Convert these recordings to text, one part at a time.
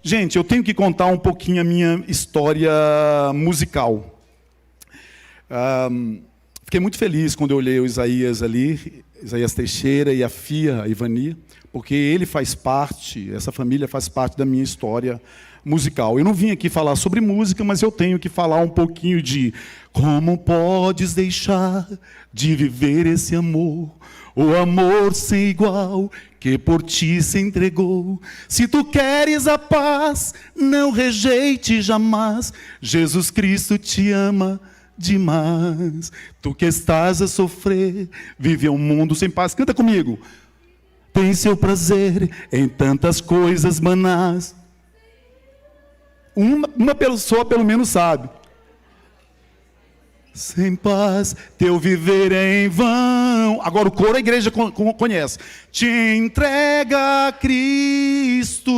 Gente, eu tenho que contar um pouquinho a minha história musical. Fiquei muito feliz quando eu olhei o Isaías ali, Isaías Teixeira e a Fia, a Ivani, porque ele faz parte, essa família faz parte da minha história musical. Eu não vim aqui falar sobre música, mas eu tenho que falar um pouquinho de como podes deixar de viver esse amor, o amor sem igual que por ti se entregou. Se tu queres a paz, não rejeite jamais. Jesus Cristo te ama demais. Tu que estás a sofrer, vive um mundo sem paz. Canta comigo. Tem seu prazer em tantas coisas banais. Uma pessoa pelo menos sabe. Sem paz, teu viver é em vão. Agora o coro a igreja conhece. Te entrega a Cristo,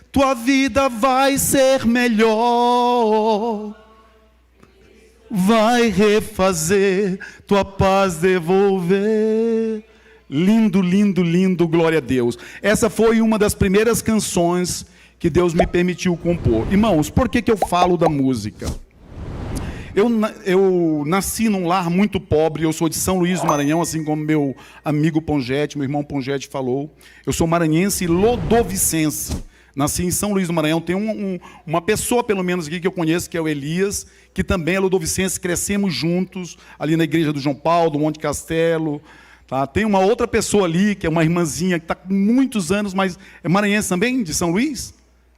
tua vida vai ser melhor. Vai refazer, tua paz devolver. Lindo, lindo, lindo, glória a Deus. Essa foi uma das primeiras canções que Deus me permitiu compor. Irmãos, por que eu falo da música? Eu nasci num lar muito pobre, eu sou de São Luís do Maranhão, assim como meu amigo Pongete, meu irmão Pongete falou. Eu sou maranhense e lodovicense. Nasci em São Luís do Maranhão. Tem uma pessoa, pelo menos, aqui que eu conheço, que é o Elias, que também é lodovicense, crescemos juntos, ali na igreja do João Paulo, do Monte Castelo. Tá? Tem uma outra pessoa ali, que é uma irmãzinha, que está com muitos anos, mas é maranhense também, de São Luís?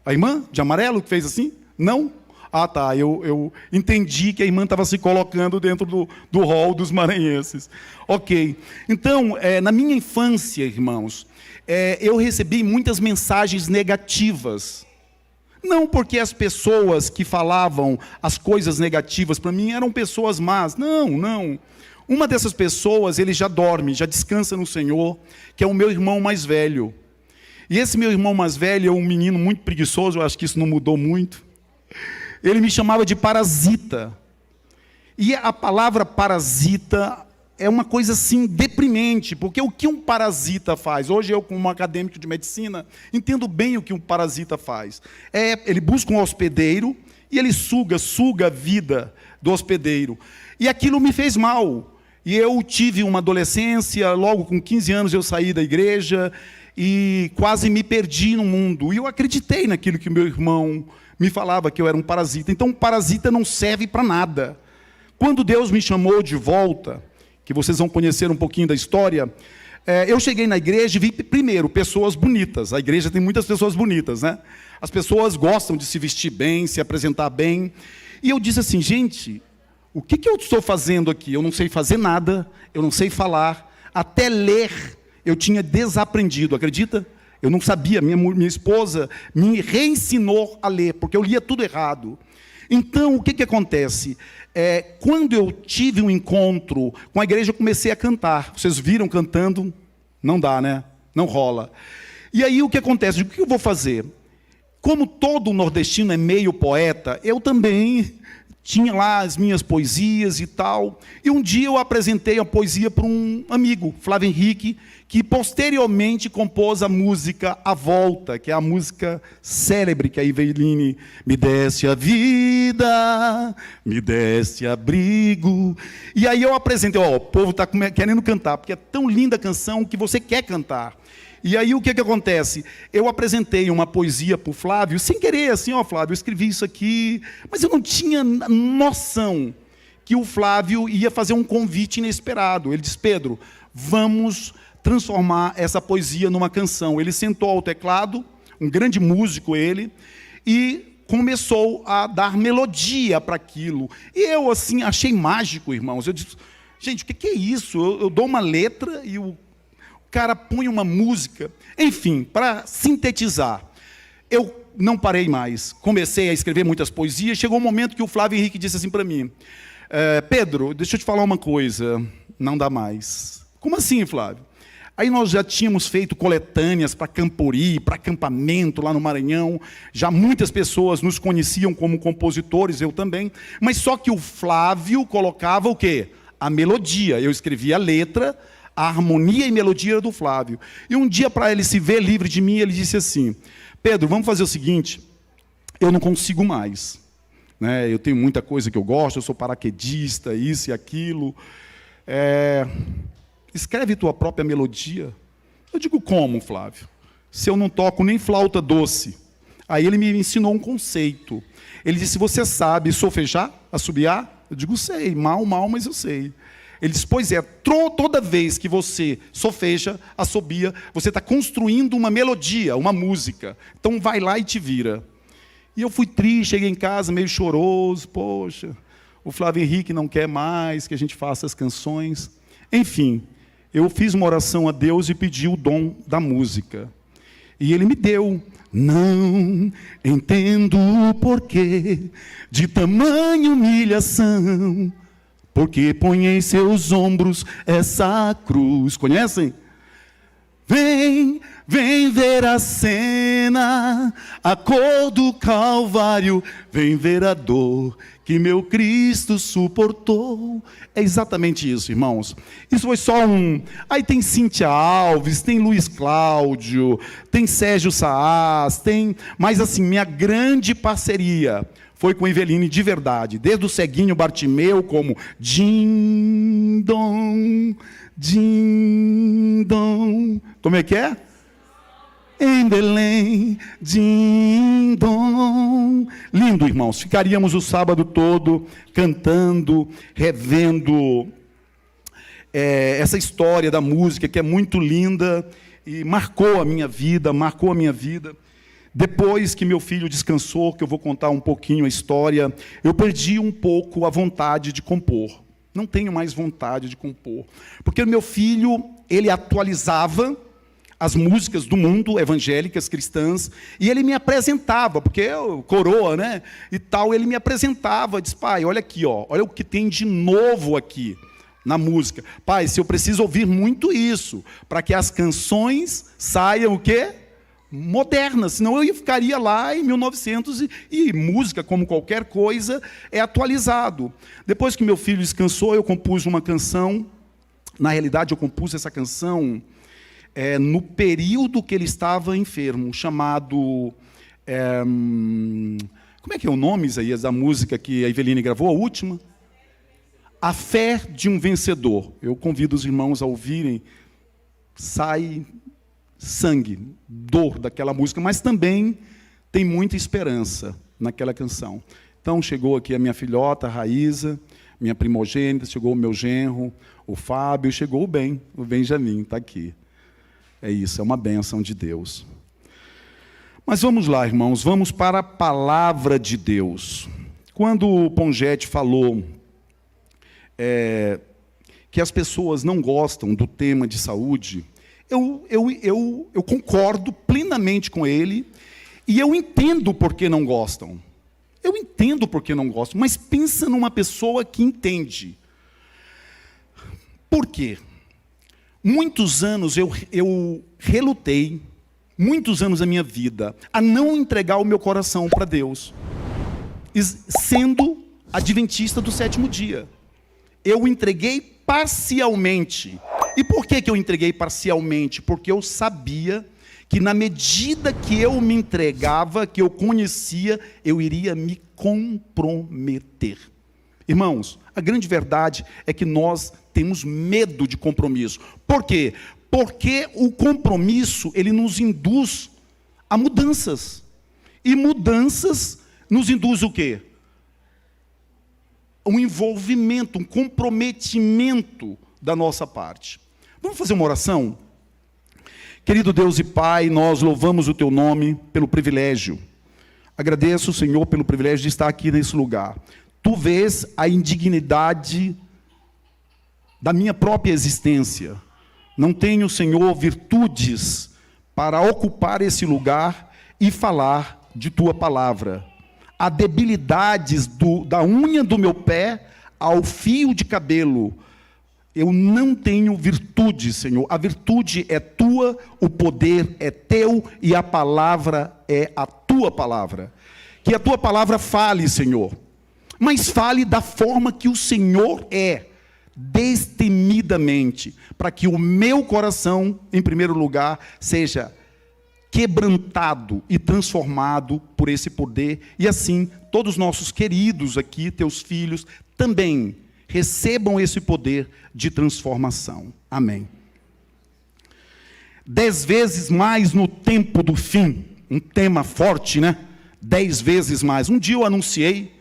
A irmã, de amarelo, que fez assim? Não? Ah, tá, eu entendi que a irmã estava se colocando dentro do rol dos maranhenses. Ok. Então, na minha infância, irmãos, eu recebi muitas mensagens negativas. Não porque as pessoas que falavam as coisas negativas para mim eram pessoas más. Não, não. Uma dessas pessoas, ele já dorme, já descansa no Senhor, que é o meu irmão mais velho. E esse meu irmão mais velho é um menino muito preguiçoso, eu acho que isso não mudou muito. Ele me chamava de parasita. E a palavra parasita é uma coisa assim deprimente, porque o que um parasita faz? Hoje eu, como acadêmico de medicina, entendo bem o que um parasita faz. Ele busca um hospedeiro e ele suga a vida do hospedeiro. E aquilo me fez mal. E eu tive uma adolescência, logo com 15 anos eu saí da igreja e quase me perdi no mundo. E eu acreditei naquilo que meu irmão me falava, que eu era um parasita. Então, um parasita não serve para nada. Quando Deus me chamou de volta, que vocês vão conhecer um pouquinho da história, eu cheguei na igreja e vi, primeiro, pessoas bonitas. A igreja tem muitas pessoas bonitas, né? As pessoas gostam de se vestir bem, se apresentar bem. E eu disse assim, gente, o que eu estou fazendo aqui? Eu não sei fazer nada, eu não sei falar, até ler eu tinha desaprendido, acredita? Eu não sabia, minha esposa me reensinou a ler, porque eu lia tudo errado. Então, o que acontece? Quando eu tive um encontro com a igreja, eu comecei a cantar. Vocês viram cantando? Não dá, né? Não rola. E aí, o que acontece? O que eu vou fazer? Como todo nordestino é meio poeta, eu também tinha lá as minhas poesias e tal. E um dia eu apresentei a poesia para um amigo, Flávio Henrique, que posteriormente compôs a música A Volta, que é a música célebre que a Iveline me desse a vida, me desse abrigo. E aí eu apresentei, o povo está querendo cantar, porque é tão linda a canção que você quer cantar. E aí o que acontece? Eu apresentei uma poesia para o Flávio, sem querer, assim, Flávio, eu escrevi isso aqui, mas eu não tinha noção que o Flávio ia fazer um convite inesperado. Ele disse, Pedro, vamos transformar essa poesia numa canção. Ele sentou ao teclado, um grande músico ele, e começou a dar melodia para aquilo. E eu, assim, achei mágico, irmãos. Eu disse, gente, o que é isso? Eu dou uma letra e o cara põe uma música. Enfim, para sintetizar, eu não parei mais. Comecei a escrever muitas poesias. Chegou um momento que o Flávio Henrique disse assim para mim, Pedro, deixa eu te falar uma coisa, não dá mais. Como assim, Flávio? Aí nós já tínhamos feito coletâneas para Campori, para acampamento lá no Maranhão. Já muitas pessoas nos conheciam como compositores, eu também. Mas só que o Flávio colocava o quê? A melodia. Eu escrevia a letra, a harmonia e melodia era do Flávio. E um dia, para ele se ver livre de mim, ele disse assim, Pedro, vamos fazer o seguinte, eu não consigo mais, né? Eu tenho muita coisa que eu gosto, eu sou paraquedista, isso e aquilo. Escreve tua própria melodia. Eu digo, como, Flávio? Se eu não toco nem flauta doce. Aí ele me ensinou um conceito. Ele disse, você sabe solfejar, assobiar? Eu digo, sei, mal, mas eu sei. Ele disse, pois é, toda vez que você solfeja, assobia, você está construindo uma melodia, uma música. Então vai lá e te vira. E eu fui triste, cheguei em casa meio choroso, poxa, o Flávio Henrique não quer mais que a gente faça as canções. Enfim, eu fiz uma oração a Deus e pedi o dom da música. E Ele me deu. Não entendo o porquê de tamanha humilhação, porque põe em seus ombros essa cruz. Conhecem? Vem ver a cena, a cor do Calvário, vem ver a dor que meu Cristo suportou. É exatamente isso, irmãos. Isso foi só um... Aí tem Cíntia Alves, tem Luiz Cláudio, tem Sérgio Saaz, tem... Mas assim, minha grande parceria foi com Eveline de verdade. Desde o Ceguinho Bartimeu, como Din Dom, Din Dom. Como é que é? Em Belém, Din Dom. Lindo, irmãos. Ficaríamos o sábado todo cantando, revendo essa história da música, que é muito linda e marcou a minha vida, Depois que meu filho descansou, que eu vou contar um pouquinho a história, eu perdi um pouco a vontade de compor. Não tenho mais vontade de compor. Porque o meu filho, ele atualizava as músicas do mundo, evangélicas, cristãs, e ele me apresentava, porque eu, coroa, né, e tal, ele me apresentava, disse, pai, olha aqui, ó, olha o que tem de novo aqui na música. Pai, se eu preciso ouvir muito isso, para que as canções saiam o quê? Modernas, senão eu ficaria lá em 1900 e música, como qualquer coisa, é atualizado. Depois que meu filho descansou, eu compus uma canção, na realidade eu compus essa canção no período que ele estava enfermo, chamado... como é que é o nome, Isaías, da música que a Eveline gravou, a última? A Fé de um Vencedor. Eu convido os irmãos a ouvirem. Sai sangue, dor daquela música, mas também tem muita esperança naquela canção. Então chegou aqui a minha filhota, a Raíza, minha primogênita, chegou o meu genro, o Fábio, chegou o Benjamin, está aqui. É isso, é uma bênção de Deus. Mas vamos lá, irmãos, vamos para a palavra de Deus. Quando o Pongete falou que as pessoas não gostam do tema de saúde, eu concordo plenamente com ele, e eu entendo por que não gostam. Eu entendo por que não gostam, mas pensa numa pessoa que entende. Por quê? Muitos anos eu relutei, muitos anos da minha vida, a não entregar o meu coração para Deus, sendo adventista do sétimo dia. Eu entreguei parcialmente. E por que eu entreguei parcialmente? Porque eu sabia que na medida que eu me entregava, que eu conhecia, eu iria me comprometer. Irmãos, a grande verdade é que nós temos medo de compromisso. Por quê? Porque o compromisso, ele nos induz a mudanças. E mudanças nos induz o quê? Um envolvimento, um comprometimento da nossa parte. Vamos fazer uma oração? Querido Deus e Pai, nós louvamos o Teu nome pelo privilégio. Agradeço, Senhor, pelo privilégio de estar aqui nesse lugar. Tu vês a indignidade da minha própria existência. Não tenho, Senhor, virtudes para ocupar esse lugar e falar de Tua palavra. Há debilidades da unha do meu pé ao fio de cabelo. Eu não tenho virtude, Senhor. A virtude é Tua, o poder é Teu e a palavra é a Tua palavra. Que a Tua palavra fale, Senhor. Mas fale da forma que o Senhor é, destemidamente, para que o meu coração, em primeiro lugar, seja quebrantado e transformado por esse poder. E assim, todos os nossos queridos aqui, teus filhos, também recebam esse poder de transformação. Amém. 10 vezes mais no tempo do fim. Um tema forte, né? 10 vezes mais. Um dia eu anunciei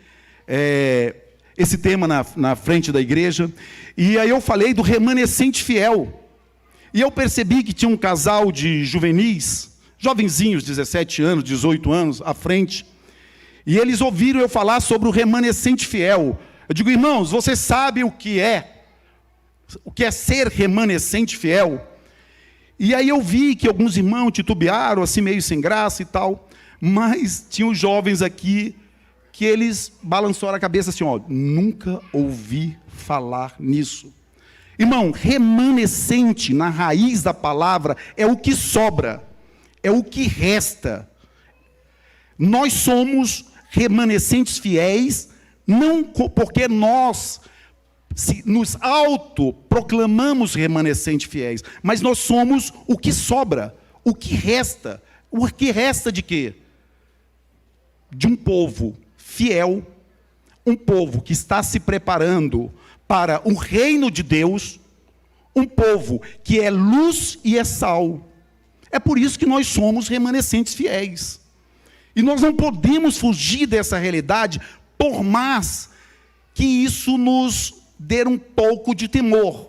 esse tema na frente da igreja, e aí eu falei do remanescente fiel. E eu percebi que tinha um casal de juvenis, jovenzinhos, 17 anos, 18 anos, à frente, e eles ouviram eu falar sobre o remanescente fiel. Eu digo, irmãos, vocês sabem o que é ser remanescente fiel? E aí eu vi que alguns irmãos titubearam, assim meio sem graça e tal, mas tinha os jovens aqui que eles balançaram a cabeça assim, ó, nunca ouvi falar nisso. Irmão, remanescente na raiz da palavra é o que sobra, é o que resta. Nós somos remanescentes fiéis, não porque nós nos autoproclamamos remanescentes fiéis, mas nós somos o que sobra, o que resta. O que resta de quê? De um povo fiel, um povo que está se preparando para o reino de Deus, um povo que é luz e é sal. É por isso que nós somos remanescentes fiéis. E nós não podemos fugir dessa realidade, por mais que isso nos dê um pouco de temor.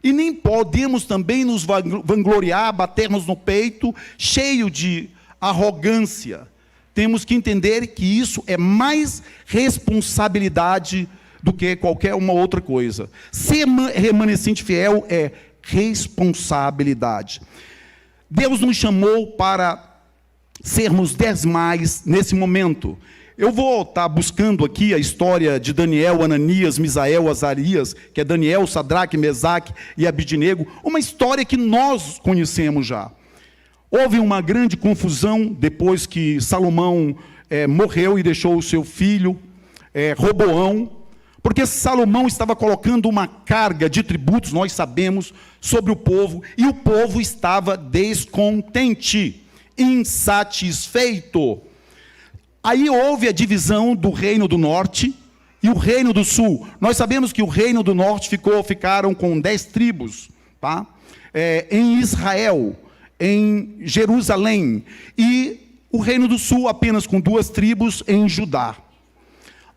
E nem podemos também nos vangloriar, batermos no peito, cheio de arrogância. Temos que entender que isso é mais responsabilidade do que qualquer uma outra coisa. Ser remanescente fiel é responsabilidade. Deus nos chamou para sermos 10 mais nesse momento. Eu vou estar buscando aqui a história de Daniel, Ananias, Misael, Azarias, que é Daniel, Sadraque, Mesaque e Abidnego, uma história que nós conhecemos já. Houve uma grande confusão depois que Salomão morreu e deixou o seu filho, Roboão, porque Salomão estava colocando uma carga de tributos, nós sabemos, sobre o povo, e o povo estava descontente, insatisfeito. Aí houve a divisão do reino do norte e o reino do sul. Nós sabemos que o reino do norte ficaram com 10 tribos, tá? Em Israel, em Jerusalém, e o reino do sul apenas com 2 tribos em Judá.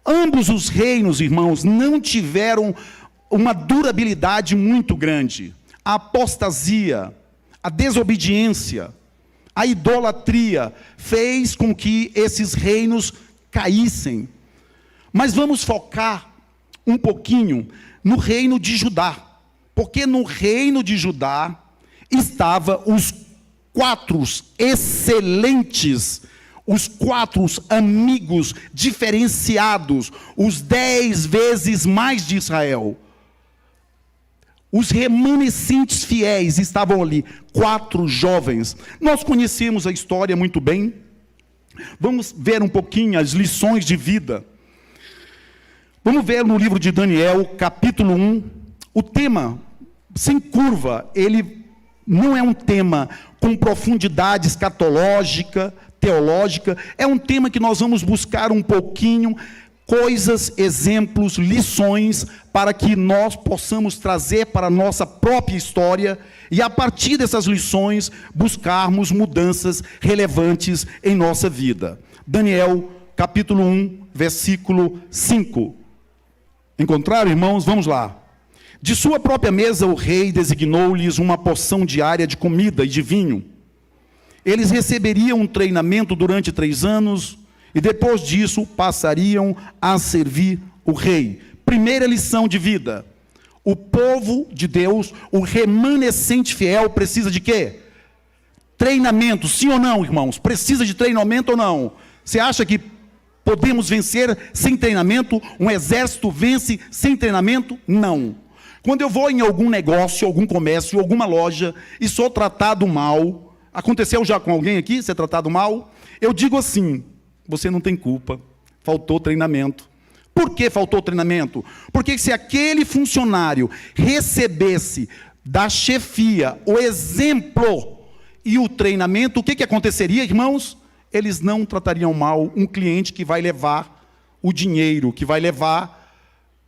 Ambos os reinos, irmãos, não tiveram uma durabilidade muito grande. A apostasia, a desobediência, a idolatria fez com que esses reinos caíssem. Mas vamos focar um pouquinho no reino de Judá, porque no reino de Judá estavam os 4 excelentes, os 4 amigos diferenciados, os 10 vezes mais de Israel. Os remanescentes fiéis estavam ali, 4 jovens. Nós conhecemos a história muito bem. Vamos ver um pouquinho as lições de vida. Vamos ver no livro de Daniel, capítulo 1. O tema, sem curva, ele não é um tema com profundidade escatológica, teológica. É um tema que nós vamos buscar um pouquinho coisas, exemplos, lições, para que nós possamos trazer para a nossa própria história e, a partir dessas lições, buscarmos mudanças relevantes em nossa vida. Daniel, capítulo 1, versículo 5. Encontraram, irmãos? Vamos lá. De sua própria mesa o rei designou-lhes uma porção diária de comida e de vinho. Eles receberiam um treinamento durante 3 anos, e depois disso passariam a servir o rei. Primeira lição de vida: o povo de Deus, o remanescente fiel, precisa de quê? Treinamento, sim ou não, irmãos? Precisa de treinamento ou não? Você acha que podemos vencer sem treinamento? Um exército vence sem treinamento? Não. Quando eu vou em algum negócio, algum comércio, alguma loja, e sou tratado mal, aconteceu já com alguém aqui, ser tratado mal? Eu digo assim: você não tem culpa, faltou treinamento. Por que faltou treinamento? Porque se aquele funcionário recebesse da chefia o exemplo e o treinamento, o que aconteceria, irmãos? Eles não tratariam mal um cliente que vai levar o dinheiro, que vai levar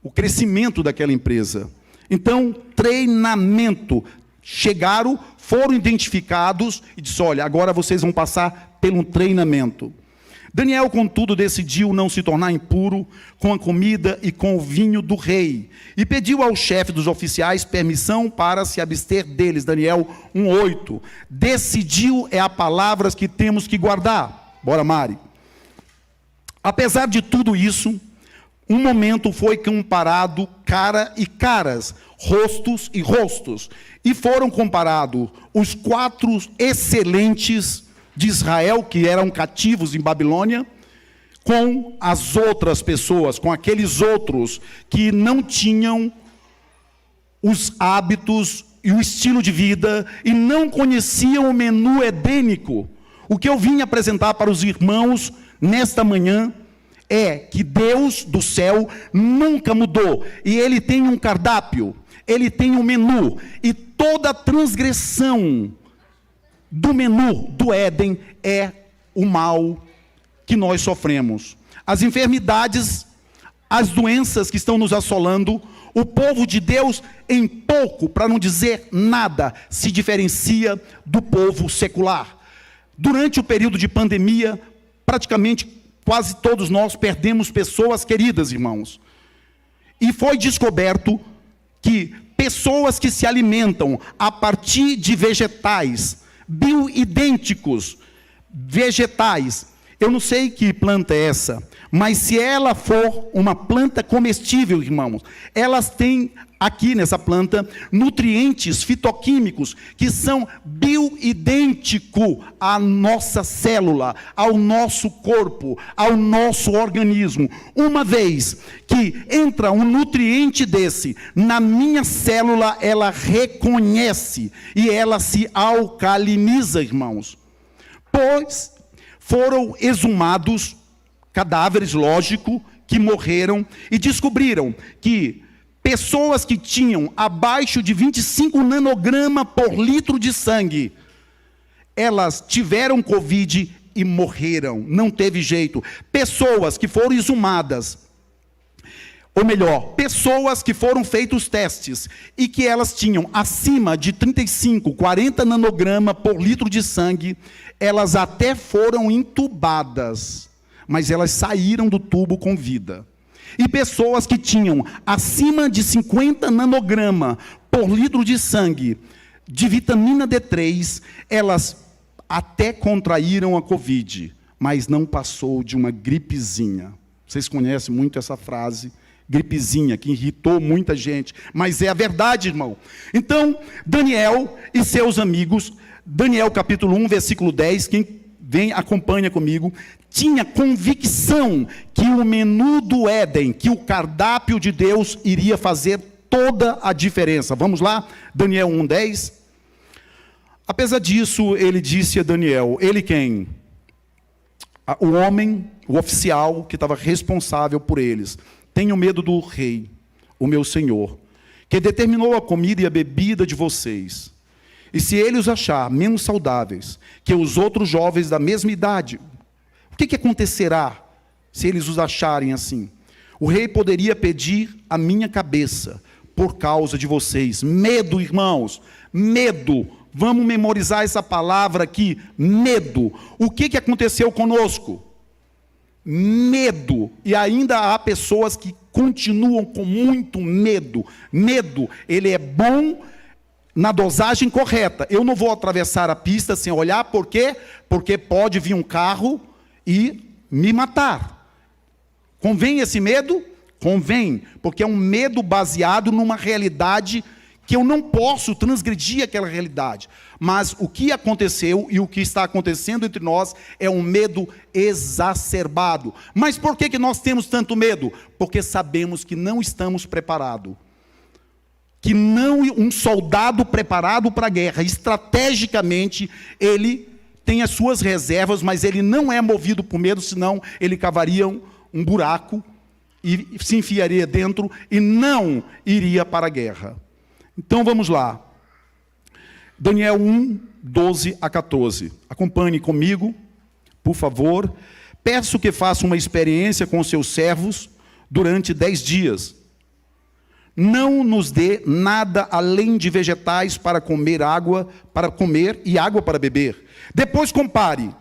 o crescimento daquela empresa. Então, treinamento. Chegaram, foram identificados e disse, olha, agora vocês vão passar pelo treinamento. Daniel, contudo, decidiu não se tornar impuro com a comida e com o vinho do rei, e pediu ao chefe dos oficiais permissão para se abster deles. Daniel 1:8. Decidiu é a palavra que temos que guardar. Bora, Mari. Apesar de tudo isso, um momento foi comparado cara e caras, rostos e rostos, e foram comparados os 4 excelentes de Israel, que eram cativos em Babilônia, com as outras pessoas, com aqueles outros que não tinham os hábitos e o estilo de vida, e não conheciam o menu edênico. O que eu vim apresentar para os irmãos nesta manhã é que Deus do céu nunca mudou, e Ele tem um cardápio, Ele tem um menu, e toda transgressão do menu do Éden é o mal que nós sofremos. As enfermidades, as doenças que estão nos assolando, o povo de Deus, em pouco, para não dizer nada, se diferencia do povo secular. Durante o período de pandemia, praticamente quase todos nós perdemos pessoas queridas, irmãos. E foi descoberto que pessoas que se alimentam a partir de vegetais, bioidênticos, vegetais, eu não sei que planta é essa, mas se ela for uma planta comestível, irmãos, elas têm aqui nessa planta nutrientes fitoquímicos que são bioidênticos à nossa célula, ao nosso corpo, ao nosso organismo. Uma vez que entra um nutriente desse na minha célula, ela reconhece e ela se alcaliniza, irmãos. Pois foram exumados cadáveres, lógico, que morreram, e descobriram que pessoas que tinham abaixo de 25 nanograma por litro de sangue, elas tiveram Covid e morreram, não teve jeito. Pessoas que foram exumadas, ou melhor, pessoas que foram feitos testes, e que elas tinham acima de 35, 40 nanograma por litro de sangue, elas até foram entubadas, mas elas saíram do tubo com vida. E pessoas que tinham acima de 50 nanograma por litro de sangue de vitamina D3, elas até contraíram a Covid, mas não passou de uma gripezinha. Vocês conhecem muito essa frase, gripezinha, que irritou muita gente, mas é a verdade, irmão. Então, Daniel e seus amigos, Daniel capítulo 1, versículo 10, quem vem, acompanha comigo, tinha convicção que o menu do Éden, que o cardápio de Deus iria fazer toda a diferença. Vamos lá? Daniel 1:10. Apesar disso, ele disse a Daniel, ele quem? O homem, o oficial que estava responsável por eles. Tenho medo do rei, o meu senhor, que determinou a comida e a bebida de vocês. E se ele os achar menos saudáveis que os outros jovens da mesma idade, o que acontecerá se eles os acharem assim? O rei poderia pedir a minha cabeça por causa de vocês. Medo, irmãos, medo. Vamos memorizar essa palavra aqui, medo. O que aconteceu conosco? Medo. E ainda há pessoas que continuam com muito medo. Medo, ele é bom na dosagem correta. Eu não vou atravessar a pista sem olhar, por quê? Porque pode vir um carro e me matar. Convém esse medo? Convém, porque é um medo baseado numa realidade que eu não posso transgredir aquela realidade. Mas o que aconteceu e o que está acontecendo entre nós é um medo exacerbado. Mas por que nós temos tanto medo? Porque sabemos que não estamos preparados. Que não um soldado preparado para a guerra, estrategicamente, ele tem as suas reservas, mas ele não é movido por medo, senão ele cavaria um buraco e se enfiaria dentro e não iria para a guerra. Então vamos lá. Daniel 1, 12 a 14. Acompanhe comigo, por favor. Peço que faça uma experiência com seus servos durante 10 dias. Não nos dê nada além de vegetais para comer e água para beber. Depois compare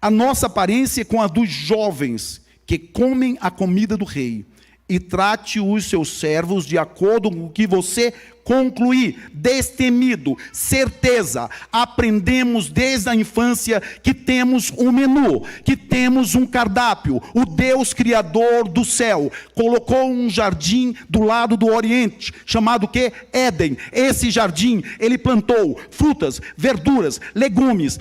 a nossa aparência com a dos jovens que comem a comida do rei, e trate os seus servos de acordo com o que você concluir. Destemido, certeza, aprendemos desde a infância que temos um menu, que temos um cardápio. O Deus Criador do céu colocou um jardim do lado do Oriente, chamado que? Éden. Esse jardim, ele plantou frutas, verduras, legumes,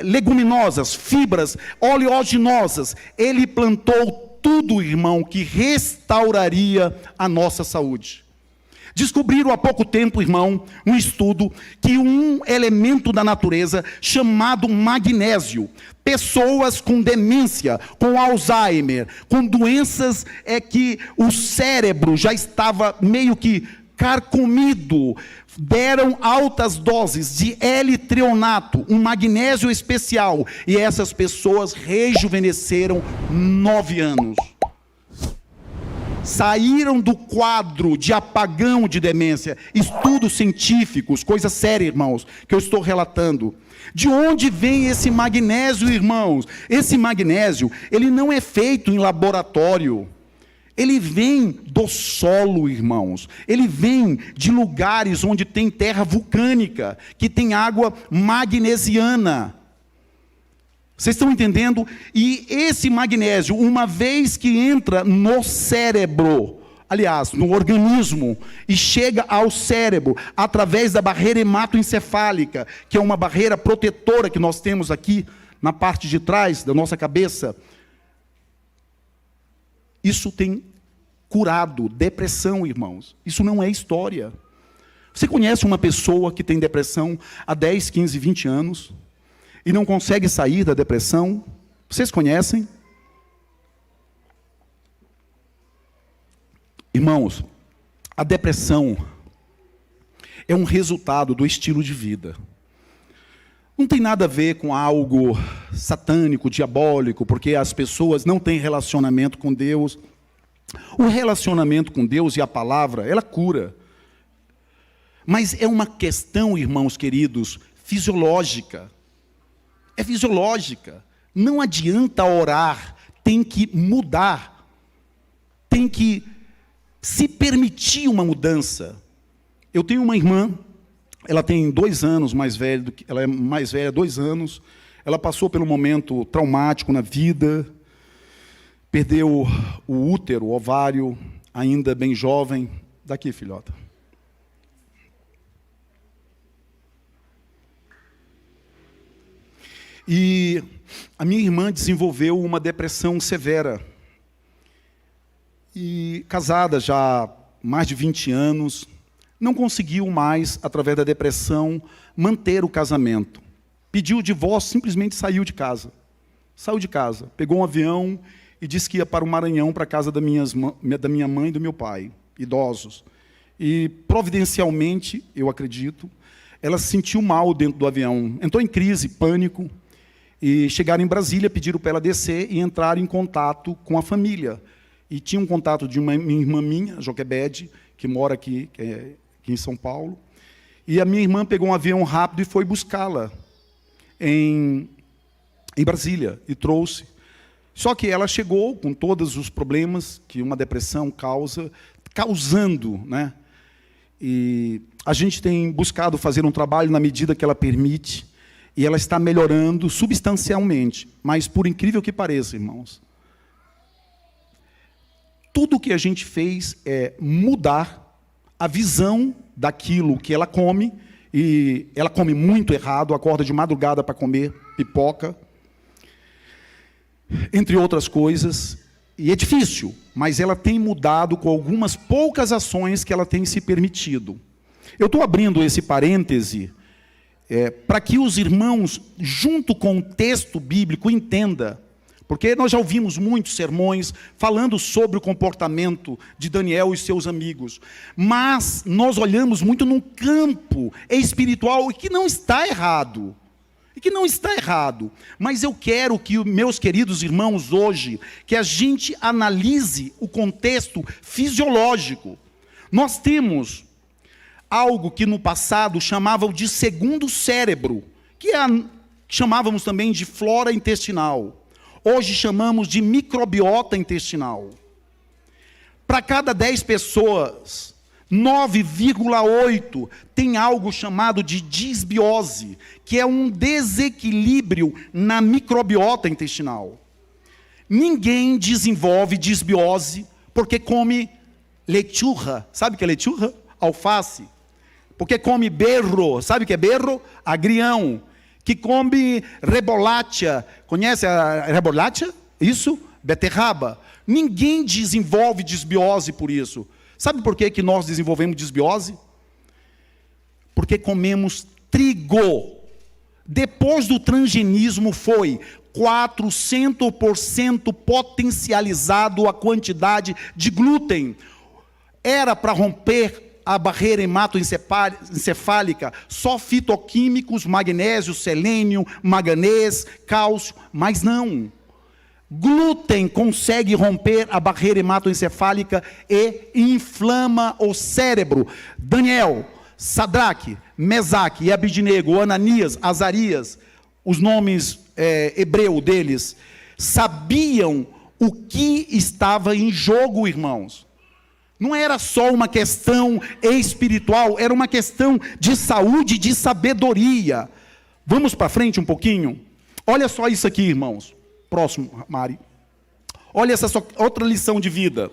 leguminosas, fibras, oleaginosas. Ele plantou tudo, irmão, que restauraria a nossa saúde. Descobriram há pouco tempo, irmão, um estudo que um elemento da natureza chamado magnésio, pessoas com demência, com Alzheimer, com doenças que o cérebro já estava meio que carcomido, deram altas doses de L-treonato, um magnésio especial, e essas pessoas rejuvenesceram 9 anos. Saíram do quadro de apagão de demência. Estudos científicos, coisa séria, irmãos, que eu estou relatando. De onde vem esse magnésio, irmãos? Esse magnésio, ele não é feito em laboratório. Ele vem do solo, irmãos. Ele vem de lugares onde tem terra vulcânica, que tem água magnesiana. Vocês estão entendendo? E esse magnésio, uma vez que entra no cérebro, aliás, no organismo, e chega ao cérebro, através da barreira hematoencefálica, que é uma barreira protetora que nós temos aqui, na parte de trás da nossa cabeça, isso tem curado depressão, irmãos. Isso não é história. Você conhece uma pessoa que tem depressão há 10, 15, 20 anos e não consegue sair da depressão? Vocês conhecem? Irmãos, a depressão é um resultado do estilo de vida. Não tem nada a ver com algo satânico, diabólico, porque as pessoas não têm relacionamento com Deus. O relacionamento com Deus e a palavra, ela cura. Mas é uma questão, irmãos queridos, fisiológica. É fisiológica. Não adianta orar, tem que mudar. Tem que se permitir uma mudança. Eu tenho uma irmã. Ela tem 2 anos mais velha, ela é mais velha 2 anos. Ela passou por um momento traumático na vida, perdeu o útero, o ovário, ainda bem jovem. Daqui, filhota. E a minha irmã desenvolveu uma depressão severa. E casada já há mais de 20 anos, não conseguiu mais, através da depressão, manter o casamento. Pediu o divórcio, simplesmente saiu de casa. Saiu de casa, pegou um avião e disse que ia para o Maranhão, para a casa da minha mãe e do meu pai, idosos. E, providencialmente, eu acredito, ela se sentiu mal dentro do avião. Entrou em crise, pânico, e chegaram em Brasília, pediram para ela descer e entrar em contato com a família. E tinha um contato de uma irmã minha, Joquebede, que mora aqui em São Paulo. E a minha irmã pegou um avião rápido e foi buscá-la em Brasília, e trouxe. Só que ela chegou com todos os problemas que uma depressão causando, né? E a gente tem buscado fazer um trabalho na medida que ela permite, e ela está melhorando substancialmente. Mas, por incrível que pareça, irmãos, tudo o que a gente fez é mudar a visão daquilo que ela come, e ela come muito errado, acorda de madrugada para comer pipoca, entre outras coisas, e é difícil, mas ela tem mudado com algumas poucas ações que ela tem se permitido. Eu estou abrindo esse parêntese para que os irmãos, junto com o texto bíblico, entendam, Porque nós já ouvimos muitos sermões falando sobre o comportamento de Daniel e seus amigos. Mas nós olhamos muito num campo espiritual e que não está errado. Mas eu quero que, meus queridos irmãos, hoje, que a gente analise o contexto fisiológico. Nós temos algo que no passado chamavam de segundo cérebro, que chamávamos também de flora intestinal. Hoje chamamos de microbiota intestinal. Para cada 10 pessoas, 9,8 tem algo chamado de disbiose, que é um desequilíbrio na microbiota intestinal. Ninguém desenvolve disbiose porque come lechuga. Sabe o que é lechuga? Alface. Porque come berro. Sabe o que é berro? Agrião. Que come rebolacha. Conhece a rebolacha? Isso? Beterraba. Ninguém desenvolve disbiose por isso. Sabe por que nós desenvolvemos disbiose? Porque comemos trigo. Depois do transgenismo foi 400% potencializado a quantidade de glúten. Era para romper a barreira hematoencefálica, só fitoquímicos, magnésio, selênio, manganês, cálcio, mas não. Glúten consegue romper a barreira hematoencefálica e inflama o cérebro. Daniel, Sadraque, Mesaque e Abidnego, Ananias, Azarias, os nomes hebreus deles, sabiam o que estava em jogo, irmãos. Não era só uma questão espiritual, era uma questão de saúde, de sabedoria. Vamos para frente um pouquinho? Olha só isso aqui, irmãos. Próximo, Mari. Olha essa outra lição de vida.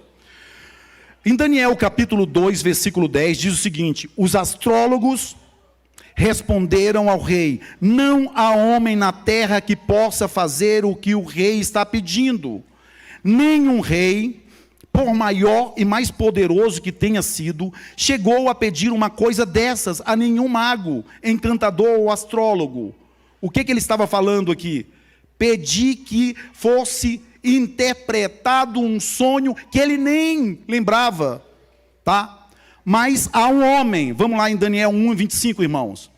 Em Daniel capítulo 2, versículo 10, diz o seguinte: os astrólogos responderam ao rei: não há homem na terra que possa fazer o que o rei está pedindo. Nenhum rei, por maior e mais poderoso que tenha sido, chegou a pedir uma coisa dessas a nenhum mago, encantador ou astrólogo. O que ele estava falando aqui? Pedi que fosse interpretado um sonho que ele nem lembrava, tá? Mas há um homem, vamos lá em Daniel 1:25, irmãos.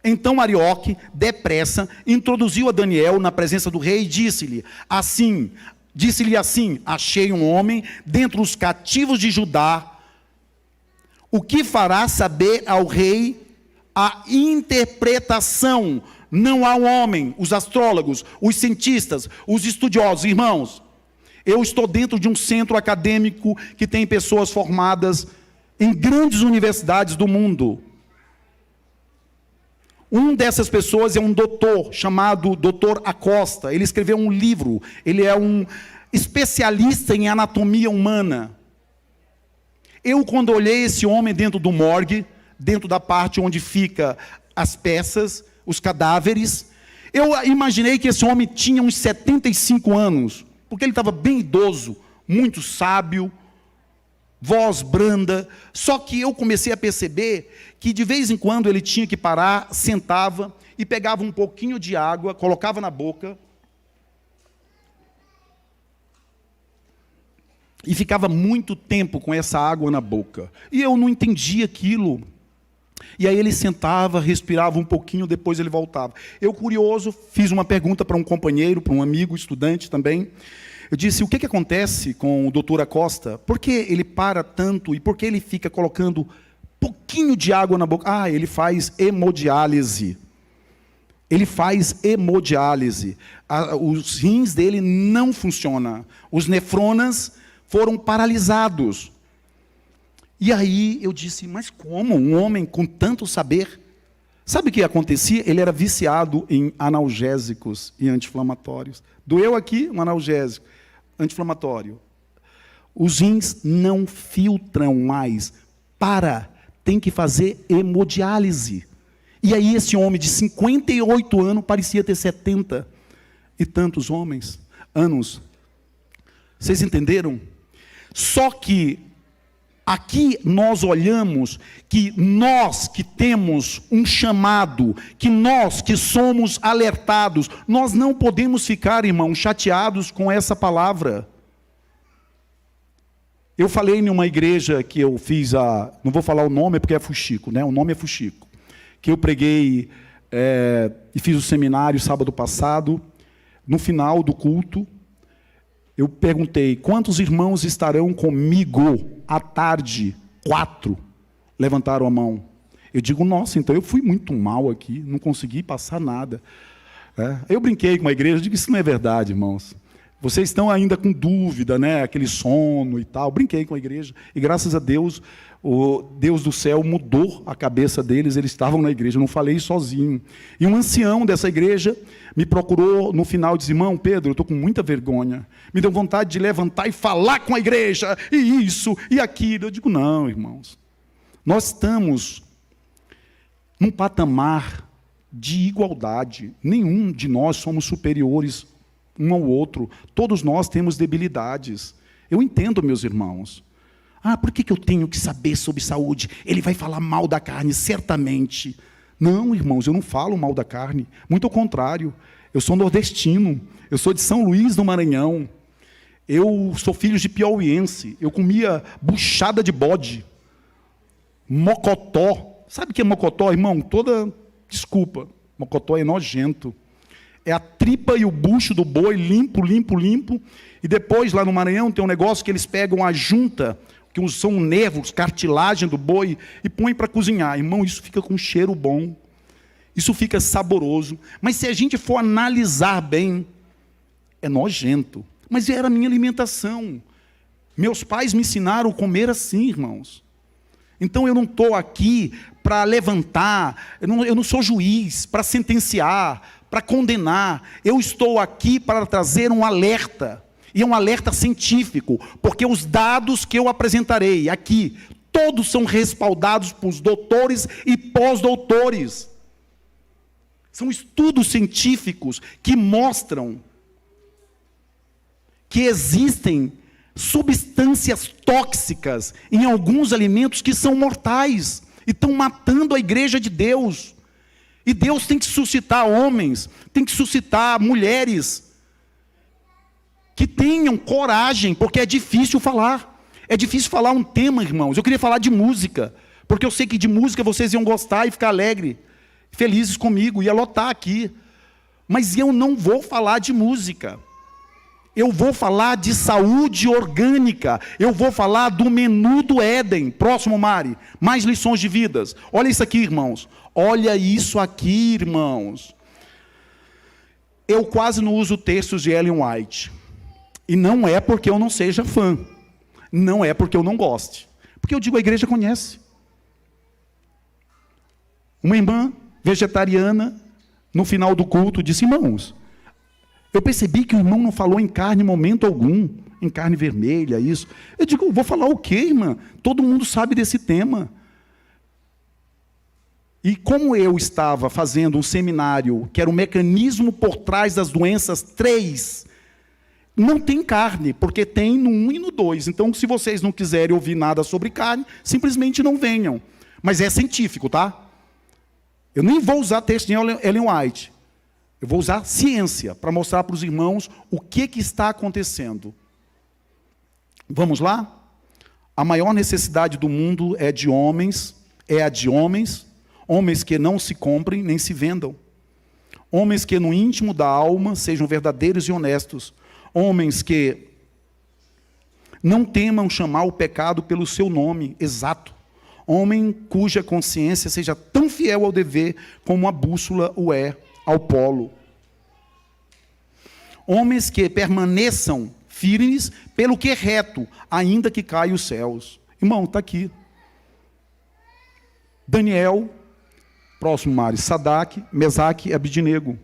Então Arioque, depressa, introduziu a Daniel na presença do rei e disse-lhe assim, achei um homem dentre os cativos de Judá, o que fará saber ao rei a interpretação. Não há um homem, os astrólogos, os cientistas, os estudiosos, irmãos. Eu estou dentro de um centro acadêmico que tem pessoas formadas em grandes universidades do mundo. Um dessas pessoas é um doutor chamado Dr. Acosta. Ele escreveu um livro. Ele é um especialista em anatomia humana. Eu, quando olhei esse homem dentro do morgue, dentro da parte onde fica as peças, os cadáveres, eu imaginei que esse homem tinha uns 75 anos, porque ele estava bem idoso, muito sábio, voz branda. Só que eu comecei a perceber que de vez em quando ele tinha que parar, sentava e pegava um pouquinho de água, colocava na boca e ficava muito tempo com essa água na boca. E eu não entendia aquilo. E aí ele sentava, respirava um pouquinho, depois ele voltava. Eu, curioso, fiz uma pergunta para um companheiro, para um amigo, estudante também. Eu disse: o que acontece com o doutor Acosta? Por que ele para tanto e por que ele fica colocando pouquinho de água na boca? Ah, ele faz hemodiálise. Ele faz hemodiálise. Os rins dele não funcionam. Os nefronas foram paralisados. E aí eu disse: mas como um homem com tanto saber? Sabe o que acontecia? Ele era viciado em analgésicos e anti-inflamatórios. Doeu aqui, um analgésico, anti-inflamatório. Os rins não filtram mais. Tem que fazer hemodiálise. E aí esse homem de 58 anos parecia ter 70 e tantos anos. Vocês entenderam? Só que Aqui nós olhamos que nós que temos um chamado, que nós que somos alertados, nós não podemos ficar, irmãos, chateados com essa palavra. Eu falei em uma igreja que eu fiz, não vou falar o nome porque é Fuxico, né? O nome é Fuxico, que eu preguei e fiz o seminário sábado passado. No final do culto, eu perguntei, quantos irmãos estarão comigo à tarde? 4 levantaram a mão. Eu digo, nossa, então eu fui muito mal aqui, não consegui passar nada. Eu brinquei com a igreja, digo, isso não é verdade, irmãos. Vocês estão ainda com dúvida, né? Aquele sono e tal. Brinquei com a igreja, e graças a Deus, o Deus do céu mudou a cabeça deles, eles estavam na igreja, eu não falei sozinho. E um ancião dessa igreja me procurou no final e disse, irmão Pedro, eu estou com muita vergonha, me deu vontade de levantar e falar com a igreja, e isso, e aquilo. Eu digo, não, irmãos, nós estamos num patamar de igualdade, nenhum de nós somos superiores um ao outro, todos nós temos debilidades. Eu entendo, meus irmãos. Por que eu tenho que saber sobre saúde? Ele vai falar mal da carne, certamente. Não, irmãos, eu não falo mal da carne. Muito ao contrário. Eu sou nordestino. Eu sou de São Luís, do Maranhão. Eu sou filho de piauiense. Eu comia buchada de bode. Mocotó. Sabe o que é mocotó, irmão? Desculpa. Mocotó é nojento. É a tripa e o bucho do boi, limpo. E depois, lá no Maranhão, tem um negócio que eles pegam a junta, que são nervos, cartilagem do boi, e põem para cozinhar. Irmão, isso fica com um cheiro bom. Isso fica saboroso. Mas se a gente for analisar bem, é nojento. Mas era a minha alimentação. Meus pais me ensinaram a comer assim, irmãos. Então eu não estou aqui para levantar, eu não sou juiz, para sentenciar, para condenar. Eu estou aqui para trazer um alerta. E é um alerta científico, porque os dados que eu apresentarei aqui, todos são respaldados por doutores e pós-doutores. São estudos científicos que mostram que existem substâncias tóxicas em alguns alimentos que são mortais e estão matando a igreja de Deus. E Deus tem que suscitar homens, tem que suscitar mulheres que tenham coragem, porque é difícil falar. É difícil falar um tema, irmãos. Eu queria falar de música, porque eu sei que de música vocês iam gostar e ficar alegres, felizes comigo, ia lotar aqui. Mas eu não vou falar de música. Eu vou falar de saúde orgânica. Eu vou falar do menu do Éden. Próximo, Mari. Mais lições de vidas. Olha isso aqui, irmãos. Olha isso aqui, irmãos. Eu quase não uso textos de Ellen White. E não é porque eu não seja fã. Não é porque eu não goste. Porque eu digo, a igreja conhece. Uma irmã vegetariana, no final do culto, disse, irmãos, eu percebi que o irmão não falou em carne em momento algum, em carne vermelha, isso. Eu digo, vou falar o quê, irmã? Todo mundo sabe desse tema. E como eu estava fazendo um seminário, que era o mecanismo por trás das doenças 3, não tem carne, porque tem no 1 e no 2. Então, se vocês não quiserem ouvir nada sobre carne, simplesmente não venham. Mas é científico, tá? Eu nem vou usar texto de Ellen White. Eu vou usar ciência para mostrar para os irmãos o que está acontecendo. Vamos lá? A maior necessidade do mundo é a de homens, homens que não se comprem nem se vendam. Homens que no íntimo da alma sejam verdadeiros e honestos. Homens que não temam chamar o pecado pelo seu nome exato. Homem cuja consciência seja tão fiel ao dever como a bússola o é ao polo. Homens que permaneçam firmes pelo que é reto, ainda que caiam os céus. Irmão, está aqui. Daniel, próximo, Mari, Sadraque, Mesaque e Abidnego.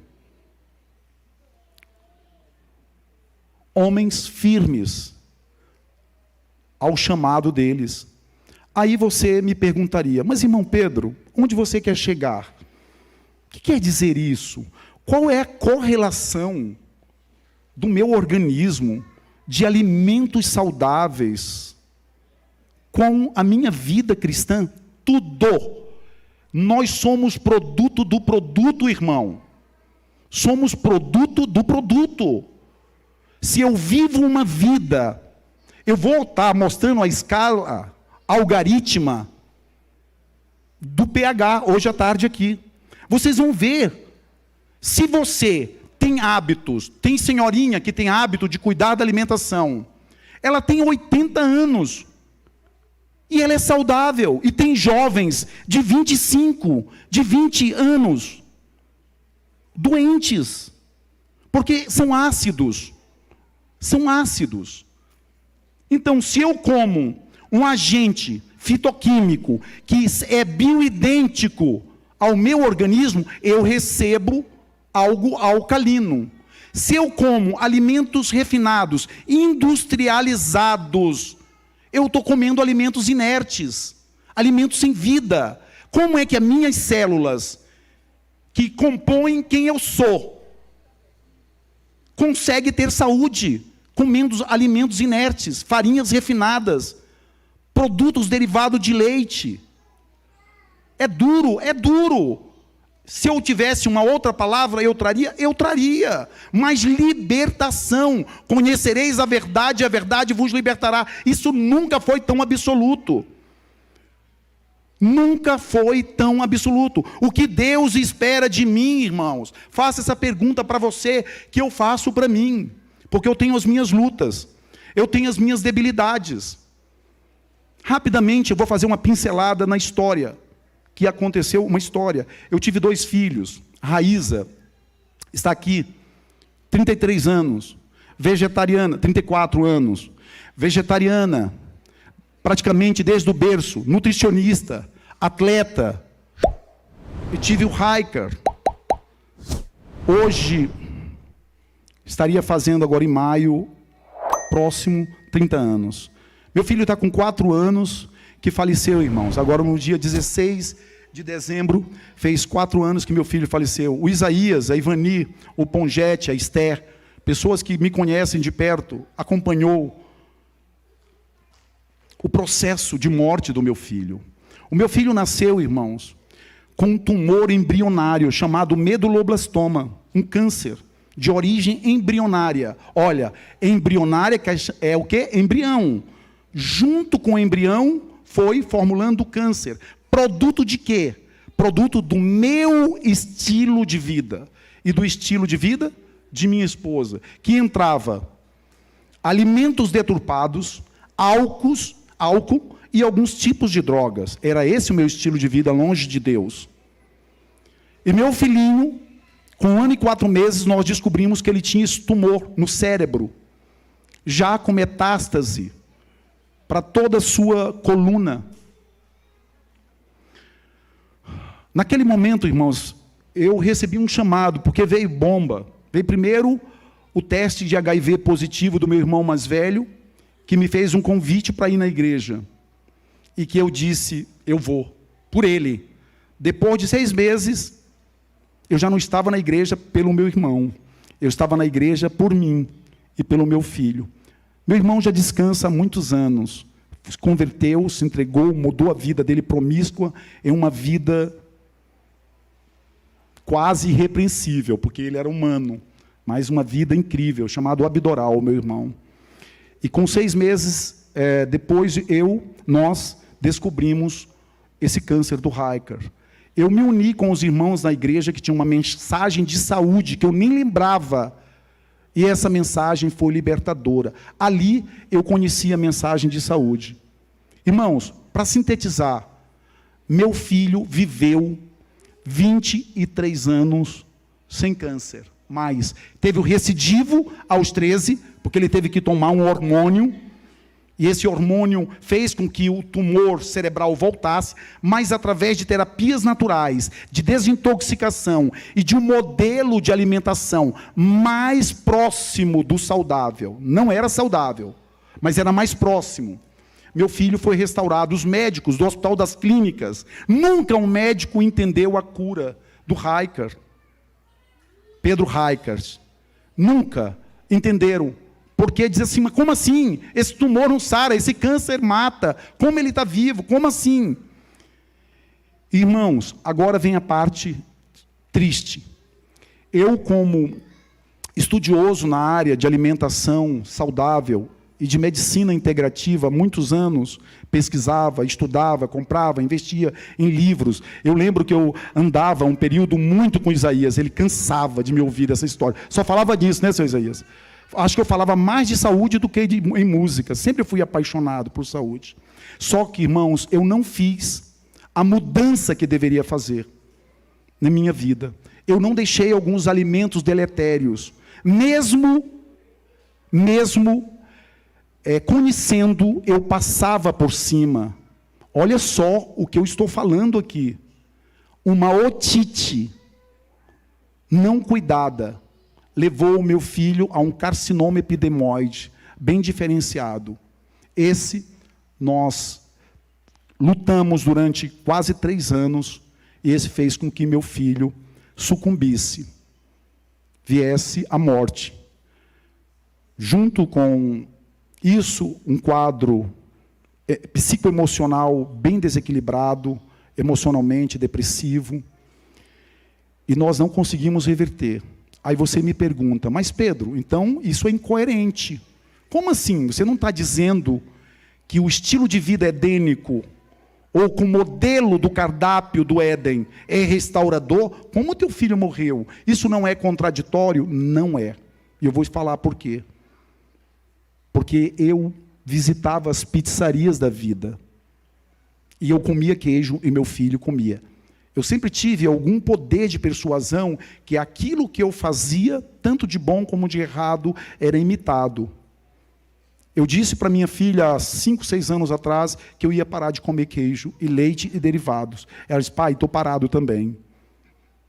Homens firmes ao chamado deles. Aí você me perguntaria, mas irmão Pedro, onde você quer chegar? O que quer dizer isso? Qual é a correlação do meu organismo de alimentos saudáveis com a minha vida cristã? Tudo. Nós somos produto do produto, irmão. Somos produto do produto. Se eu vivo uma vida, eu vou estar mostrando a escala algaritma do pH hoje à tarde aqui. Vocês vão ver. Se você tem hábitos, tem senhorinha que tem hábito de cuidar da alimentação, ela tem 80 anos. E ela é saudável. E tem jovens de 25, de 20 anos, doentes. Porque são ácidos. São ácidos. Então, se eu como um agente fitoquímico que é bioidêntico ao meu organismo, eu recebo algo alcalino. Se eu como alimentos refinados, industrializados, eu estou comendo alimentos inertes, alimentos sem vida. Como é que as minhas células, que compõem quem eu sou, conseguem ter saúde, comendo alimentos inertes, farinhas refinadas, produtos derivados de leite? É duro, é duro. Se eu tivesse uma outra palavra, eu traria. Mas libertação. Conhecereis a verdade vos libertará. Isso nunca foi tão absoluto. Nunca foi tão absoluto. O que Deus espera de mim, irmãos? Faça essa pergunta para você, que eu faço para mim. Porque eu tenho as minhas lutas. Eu tenho as minhas debilidades. Rapidamente, eu vou fazer uma pincelada na história. Que aconteceu uma história. Eu tive 2 filhos. Raíza está aqui, 33 anos. Vegetariana, 34 anos. Vegetariana, praticamente desde o berço. Nutricionista, atleta. Eu tive o Hiker. Hoje, estaria fazendo agora em maio, próximo, 30 anos. Meu filho está com 4 anos, que faleceu, irmãos. Agora, no dia 16 de dezembro, fez 4 anos que meu filho faleceu. O Isaías, a Ivani, o Pongete, a Esther, pessoas que me conhecem de perto, acompanhou o processo de morte do meu filho. O meu filho nasceu, irmãos, com um tumor embrionário chamado meduloblastoma, um câncer de origem embrionária. Olha, embrionária é o quê? Embrião. Junto com o embrião, foi formulando o câncer. Produto de quê? Produto do meu estilo de vida. E do estilo de vida de minha esposa, que entrava alimentos deturpados, álcool e alguns tipos de drogas. Era esse o meu estilo de vida, longe de Deus. E meu filhinho, com 1 ano e 4 meses, nós descobrimos que ele tinha esse tumor no cérebro, já com metástase para toda a sua coluna. Naquele momento, irmãos, eu recebi um chamado, porque veio bomba. Veio primeiro o teste de HIV positivo do meu irmão mais velho, que me fez um convite para ir na igreja. E que eu disse, eu vou, por ele. Depois de 6 meses, eu já não estava na igreja pelo meu irmão. Eu estava na igreja por mim e pelo meu filho. Meu irmão já descansa há muitos anos. Se converteu, se entregou, mudou a vida dele promíscua em uma vida quase irrepreensível, porque ele era humano, mas uma vida incrível, chamado Abdoral, meu irmão. E com 6 meses, depois nós descobrimos esse câncer do Hiker. Eu me uni com os irmãos na igreja que tinham uma mensagem de saúde, que eu nem lembrava, e essa mensagem foi libertadora. Ali eu conheci a mensagem de saúde. Irmãos, para sintetizar, meu filho viveu 23 anos sem câncer. Mas teve o recidivo aos 13, porque ele teve que tomar um hormônio, e esse hormônio fez com que o tumor cerebral voltasse, mas através de terapias naturais, de desintoxicação e de um modelo de alimentação mais próximo do saudável. Não era saudável, mas era mais próximo. Meu filho foi restaurado. Os médicos do Hospital das Clínicas, nunca um médico entendeu a cura do Hiker. Pedro Hiker. Nunca entenderam. Porque diz assim, mas como assim? Esse tumor não sara, esse câncer mata. Como ele está vivo? Como assim? Irmãos, agora vem a parte triste. Eu, como estudioso na área de alimentação saudável e de medicina integrativa, há muitos anos, pesquisava, estudava, comprava, investia em livros. Eu lembro que eu andava um período muito com Isaías, ele cansava de me ouvir essa história. Só falava disso, né, seu Isaías? Acho que eu falava mais de saúde do que em música. Sempre fui apaixonado por saúde. Só que, irmãos, eu não fiz a mudança que deveria fazer na minha vida. Eu não deixei alguns alimentos deletérios. Mesmo conhecendo, eu passava por cima. Olha só o que eu estou falando aqui. Uma otite não cuidada levou o meu filho a um carcinoma epidemoide, bem diferenciado. Esse nós lutamos durante quase 3 anos, e esse fez com que meu filho sucumbisse, viesse à morte. Junto com isso, um quadro psicoemocional bem desequilibrado, emocionalmente depressivo, e nós não conseguimos reverter. Aí você me pergunta, mas Pedro, então isso é incoerente. Como assim? Você não está dizendo que o estilo de vida edênico, ou que o modelo do cardápio do Éden é restaurador? Como o teu filho morreu? Isso não é contraditório? Não é. E eu vou falar por quê. Porque eu visitava as pizzarias da vida. E eu comia queijo e meu filho comia. Eu sempre tive algum poder de persuasão que aquilo que eu fazia, tanto de bom como de errado, era imitado. Eu disse para minha filha, há 5, 6 anos atrás, que eu ia parar de comer queijo e leite e derivados. Ela disse, pai, estou parado também.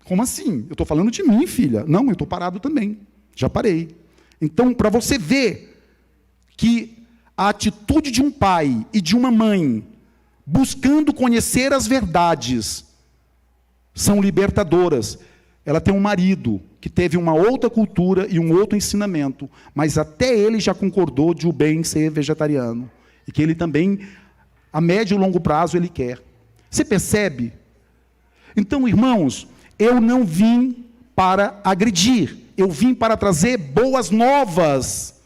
Como assim? Eu estou falando de mim, filha. Não, eu estou parado também. Já parei. Então, para você ver que a atitude de um pai e de uma mãe, buscando conhecer as verdades, são libertadoras. Ela tem um marido que teve uma outra cultura e um outro ensinamento, mas até ele já concordou de o bem ser vegetariano. E que ele também, a médio e longo prazo, ele quer. Você percebe? Então, irmãos, eu não vim para agredir, eu vim para trazer boas novas.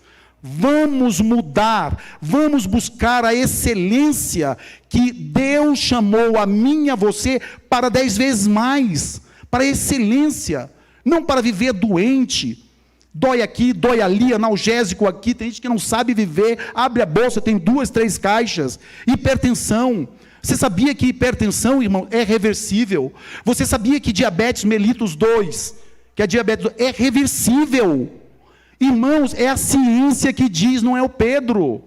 Vamos mudar, vamos buscar a excelência que Deus chamou a mim e a você para 10 vezes mais, para a excelência, não para viver doente, dói aqui, dói ali, analgésico aqui, tem gente que não sabe viver, abre a bolsa, tem 2, 3 caixas, hipertensão. Você sabia que hipertensão, irmão, é reversível? Você sabia que diabetes mellitus 2, que a diabetes 2 é reversível? Irmãos, é a ciência que diz, não é o Pedro.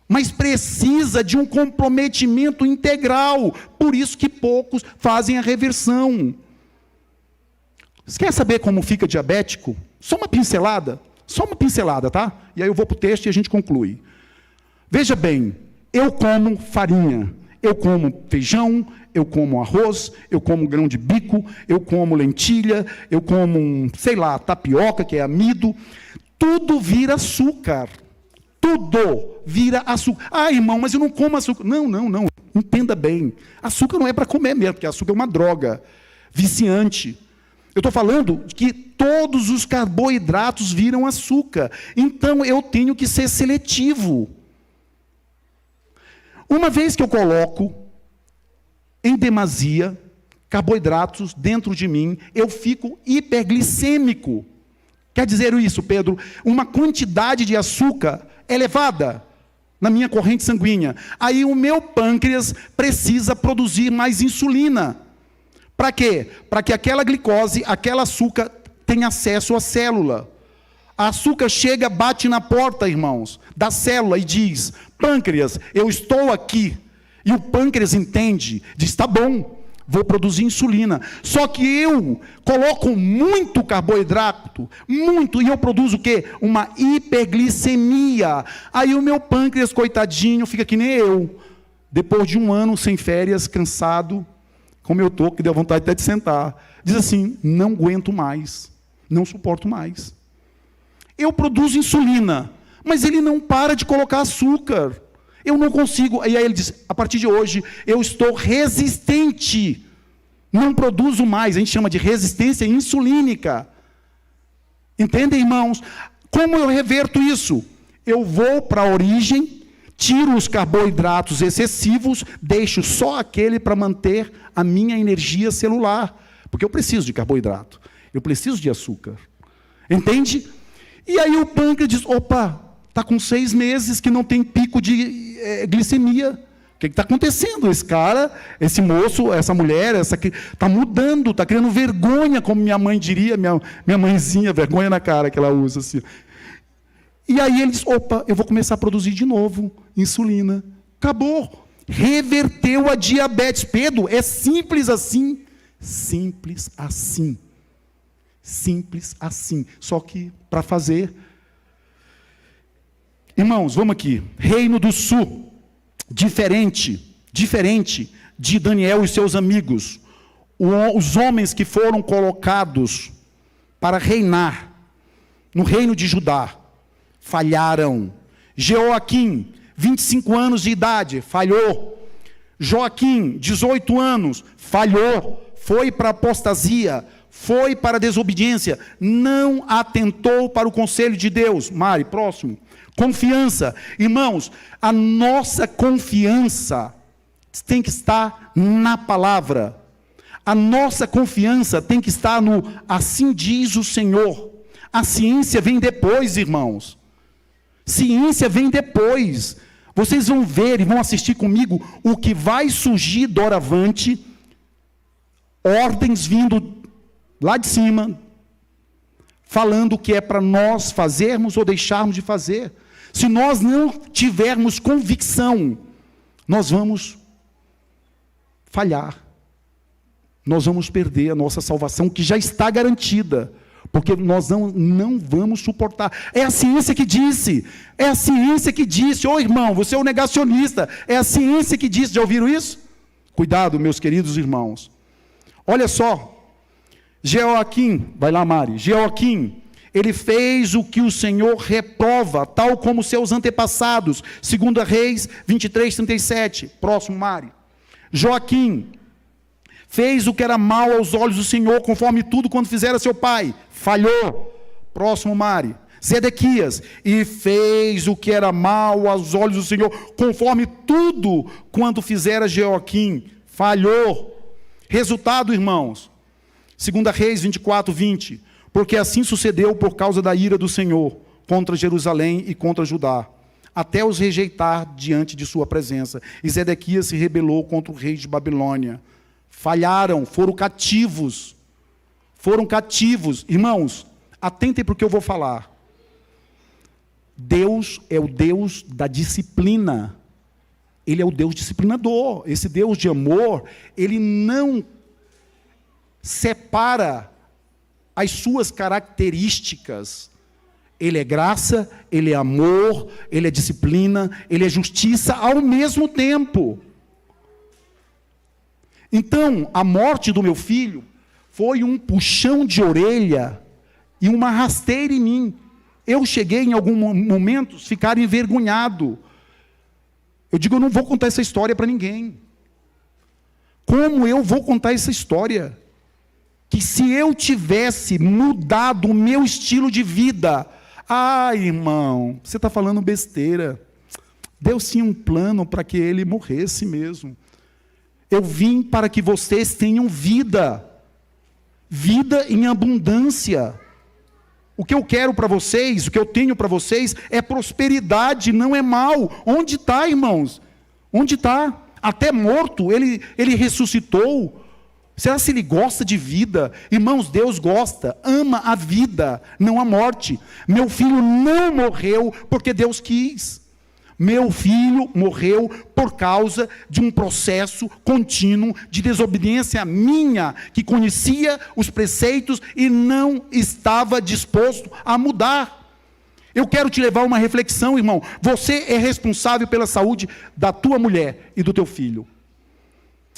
Mas precisa de um comprometimento integral. Por isso que poucos fazem a reversão. Você quer saber como fica diabético? Só uma pincelada, tá? E aí eu vou para o texto e a gente conclui. Veja bem, eu como farinha, eu como feijão, eu como arroz, eu como grão de bico, eu como lentilha, eu como, tapioca, que é amido. Tudo vira açúcar. Tudo vira açúcar. Ah, irmão, mas eu não como açúcar. Não. Entenda bem. Açúcar não é para comer mesmo, porque açúcar é uma droga viciante. Eu estou falando que todos os carboidratos viram açúcar. Então, eu tenho que ser seletivo. Uma vez que eu coloco em demasia carboidratos dentro de mim, eu fico hiperglicêmico. Quer dizer isso, Pedro? Uma quantidade de açúcar elevada na minha corrente sanguínea. Aí o meu pâncreas precisa produzir mais insulina. Para quê? Para que aquela glicose, aquele açúcar, tenha acesso à célula. A açúcar chega, bate na porta, irmãos, da célula e diz, pâncreas, eu estou aqui. E o pâncreas entende, diz, tá bom, vou produzir insulina. Só que eu coloco muito carboidrato, muito, e eu produzo o quê? Uma hiperglicemia. Aí o meu pâncreas, coitadinho, fica que nem eu. Depois de 1 ano sem férias, cansado, como eu estou, que deu vontade até de sentar. Diz assim, não aguento mais, não suporto mais. Eu produzo insulina, mas ele não para de colocar açúcar. Eu não consigo. E aí ele diz, a partir de hoje, eu estou resistente. Não produzo mais. A gente chama de resistência insulínica. Entendem, irmãos? Como eu reverto isso? Eu vou para a origem, tiro os carboidratos excessivos, deixo só aquele para manter a minha energia celular. Porque eu preciso de carboidrato. Eu preciso de açúcar. Entende? E aí o pâncreas diz, opa, está com 6 meses que não tem pico de glicemia. O que está acontecendo? Esse cara, esse moço, essa mulher, está mudando, está criando vergonha, como minha mãe diria, minha mãezinha, vergonha na cara que ela usa. Assim. E aí ele diz, opa, eu vou começar a produzir de novo insulina. Acabou. Reverteu a diabetes. Pedro, é simples assim. Simples assim. Simples assim. Só que, para fazer... Irmãos, vamos aqui. Reino do Sul. Diferente de Daniel e seus amigos. Os homens que foram colocados para reinar no reino de Judá, falharam. Jeoaquim, 25 anos de idade, falhou. Joaquim, 18 anos, falhou. Foi para a apostasia, foi para a desobediência, não atentou para o conselho de Deus. Mari, próximo. Confiança. Irmãos, a nossa confiança tem que estar na palavra. A nossa confiança tem que estar no assim diz o Senhor. A ciência vem depois, irmãos. Ciência vem depois. Vocês vão ver e vão assistir comigo o que vai surgir doravante, ordens vindo lá de cima, falando o que é para nós fazermos ou deixarmos de fazer. Se nós não tivermos convicção, nós vamos falhar. Nós vamos perder a nossa salvação, que já está garantida, porque nós não vamos suportar. É a ciência que disse, é a ciência que disse. Ô irmão, você é um negacionista, é a ciência que disse. Já ouviram isso? Cuidado, meus queridos irmãos. Olha só, Jeoaquim, vai lá Mari, Jeoaquim, ele fez o que o Senhor reprova, tal como seus antepassados. 2 Reis 23, 37. Próximo, Mari. Joaquim fez o que era mal aos olhos do Senhor, conforme tudo quanto fizera seu pai. Falhou. Próximo, Mari. Zedequias, e fez o que era mal aos olhos do Senhor, conforme tudo quanto fizera Joaquim. Falhou. Resultado, irmãos. 2 Reis 24, 20. Porque assim sucedeu por causa da ira do Senhor contra Jerusalém e contra Judá, até os rejeitar diante de sua presença. E Zedequias se rebelou contra o rei de Babilônia. Falharam, foram cativos. Foram cativos. Irmãos, atentem para o que eu vou falar. Deus é o Deus da disciplina. Ele é o Deus disciplinador. Esse Deus de amor, ele não separa as suas características. Ele é graça, ele é amor, ele é disciplina, ele é justiça ao mesmo tempo. Então, a morte do meu filho foi um puxão de orelha e uma rasteira em mim. Eu cheguei em alguns momentos a ficar envergonhado. Eu digo, eu não vou contar essa história para ninguém. Como eu vou contar essa história? Que se eu tivesse mudado o meu estilo de vida, irmão, você está falando besteira. Deus tinha um plano para que ele morresse mesmo. Eu vim para que vocês tenham vida. Vida em abundância. O que eu quero para vocês, o que eu tenho para vocês, é prosperidade, não é mal. Onde está, irmãos? Onde está? Até morto, ele ressuscitou. Será se ele gosta de vida? Irmãos, Deus gosta, ama a vida, não a morte. Meu filho não morreu porque Deus quis. Meu filho morreu por causa de um processo contínuo de desobediência minha, que conhecia os preceitos e não estava disposto a mudar. Eu quero te levar a uma reflexão, irmão. Você é responsável pela saúde da tua mulher e do teu filho.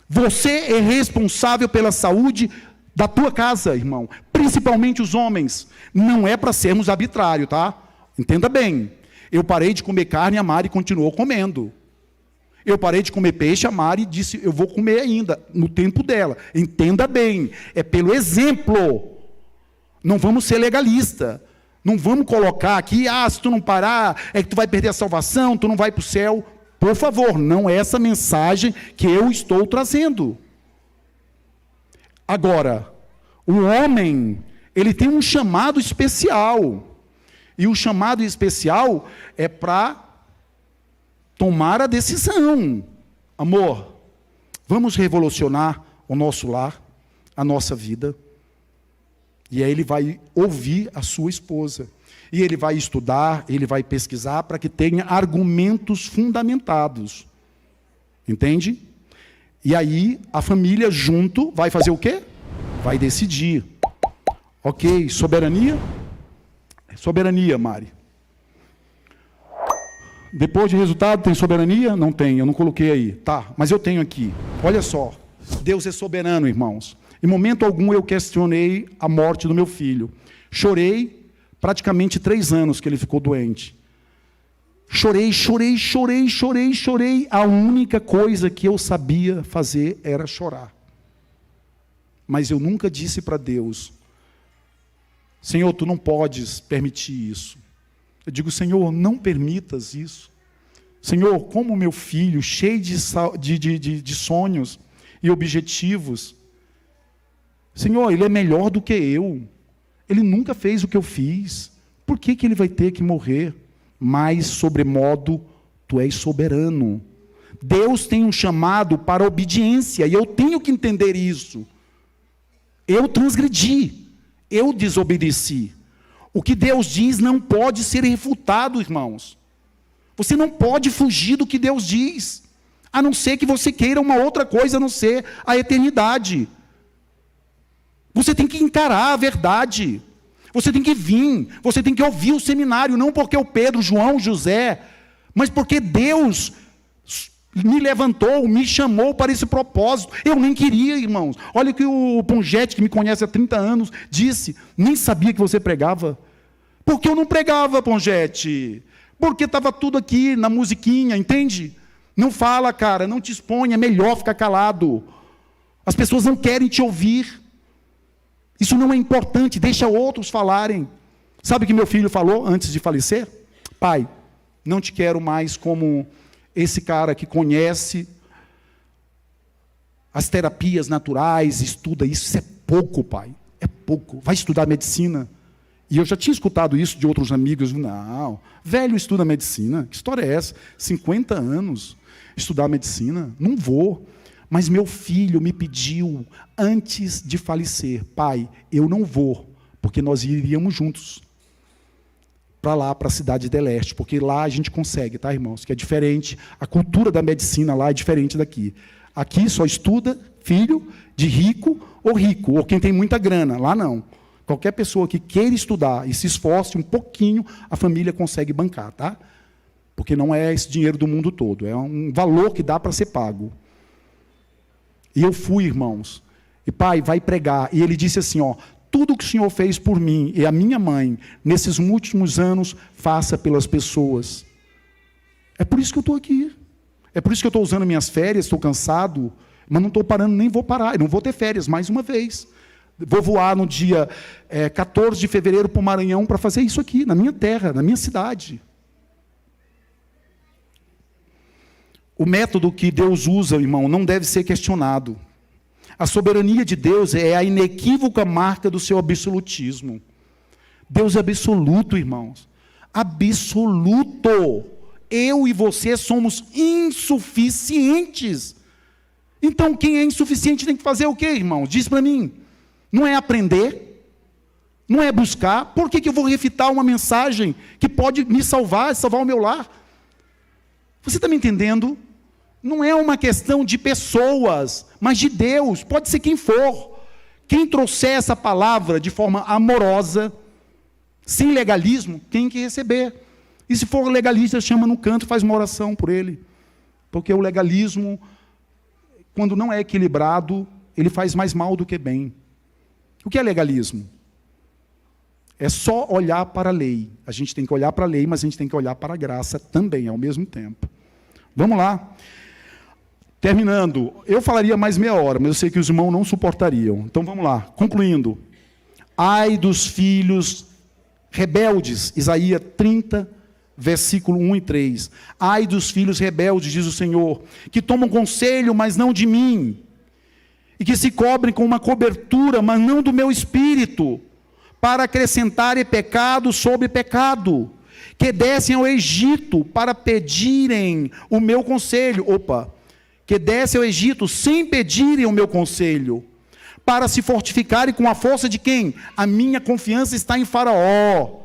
Você é responsável pela saúde da tua casa, irmão, principalmente os homens, não é para sermos arbitrários, tá? Entenda bem. Eu parei de comer carne, a Mari continuou comendo. Eu parei de comer peixe, a Mari disse, eu vou comer ainda, no tempo dela. Entenda bem, é pelo exemplo. Não vamos ser legalistas. Não vamos colocar aqui, se tu não parar, é que tu vai perder a salvação, tu não vai para o céu. Por favor, não é essa mensagem que eu estou trazendo. Agora, o homem, ele tem um chamado especial. E o chamado especial é para tomar a decisão. Amor, vamos revolucionar o nosso lar, a nossa vida. E aí ele vai ouvir a sua esposa. E ele vai estudar, ele vai pesquisar para que tenha argumentos fundamentados. Entende? E aí a família junto vai fazer o quê? Vai decidir. Ok, soberania? Soberania, Mari. Depois de resultado, tem soberania? Não tem, eu não coloquei aí. Tá, mas eu tenho aqui. Olha só, Deus é soberano, irmãos. Em momento algum eu questionei a morte do meu filho. Chorei praticamente 3 anos que ele ficou doente. Chorei. A única coisa que eu sabia fazer era chorar. Mas eu nunca disse para Deus, Senhor, tu não podes permitir isso. Eu digo, Senhor, não permitas isso. Senhor, como meu filho, cheio de sonhos e objetivos, Senhor, ele é melhor do que eu. Ele nunca fez o que eu fiz. Por que ele vai ter que morrer? Mas, sobremodo, tu és soberano. Deus tem um chamado para obediência, e eu tenho que entender isso. Eu transgredi, eu desobedeci. O que Deus diz não pode ser refutado, irmãos. Você não pode fugir do que Deus diz, a não ser que você queira uma outra coisa, a não ser a eternidade. Você tem que encarar a verdade. Você tem que vir, você tem que ouvir o seminário, não porque o Pedro, João, José, mas porque Deus me levantou, me chamou para esse propósito. Eu nem queria, irmãos. Olha o que o Pongete, que me conhece há 30 anos, disse. Nem sabia que você pregava. Por que eu não pregava, Pongete? Porque estava tudo aqui na musiquinha, entende? Não fala, cara, não te exponha, é melhor ficar calado. As pessoas não querem te ouvir. Isso não é importante, deixa outros falarem. Sabe o que meu filho falou antes de falecer? Pai, não te quero mais como esse cara que conhece as terapias naturais, estuda isso. Isso é pouco, pai. É pouco. Vai estudar medicina. E eu já tinha escutado isso de outros amigos. Não, velho estuda medicina. Que história é essa? 50 anos estudar medicina? Não vou. Mas meu filho me pediu, antes de falecer, pai, eu não vou, porque nós iríamos juntos para lá, para a cidade de Leste, porque lá a gente consegue, tá, irmãos? Que é diferente, a cultura da medicina lá é diferente daqui. Aqui só estuda filho de rico, ou quem tem muita grana. Lá não. Qualquer pessoa que queira estudar e se esforce um pouquinho, a família consegue bancar, tá? Porque não é esse dinheiro do mundo todo, é um valor que dá para ser pago. E eu fui, irmãos, e pai, vai pregar. E ele disse assim, tudo que o Senhor fez por mim e a minha mãe, nesses últimos anos, faça pelas pessoas. É por isso que eu estou aqui. É por isso que eu estou usando minhas férias, estou cansado, mas não estou parando, nem vou parar. Eu não vou ter férias, mais uma vez. Vou voar no dia 14 de fevereiro para o Maranhão para fazer isso aqui, na minha terra, na minha cidade. O método que Deus usa, irmão, não deve ser questionado. A soberania de Deus é a inequívoca marca do seu absolutismo. Deus é absoluto, irmãos. Absoluto. Eu e você somos insuficientes. Então, quem é insuficiente tem que fazer o quê, irmãos? Diz para mim. Não é aprender? Não é buscar? Por que eu vou refitar uma mensagem que pode me salvar o meu lar? Você está me entendendo? Não é uma questão de pessoas, mas de Deus. Pode ser quem for. Quem trouxer essa palavra de forma amorosa, sem legalismo, tem que receber. E se for legalista, chama no canto e faz uma oração por ele. Porque o legalismo, quando não é equilibrado, ele faz mais mal do que bem. O que é legalismo? É só olhar para a lei. A gente tem que olhar para a lei, mas a gente tem que olhar para a graça também, ao mesmo tempo. Vamos lá. Terminando. Eu falaria mais meia hora, mas eu sei que os irmãos não suportariam. Então vamos lá. Concluindo. Ai dos filhos rebeldes. Isaías 30, versículo 1 e 3. Ai dos filhos rebeldes, diz o Senhor, que tomam conselho, mas não de mim, e que se cobrem com uma cobertura, mas não do meu espírito, para acrescentarem pecado sobre pecado, que descem ao Egito para pedirem o meu conselho. Que descem ao Egito sem pedirem o meu conselho, para se fortificarem com a força de quem? A minha confiança está em Faraó.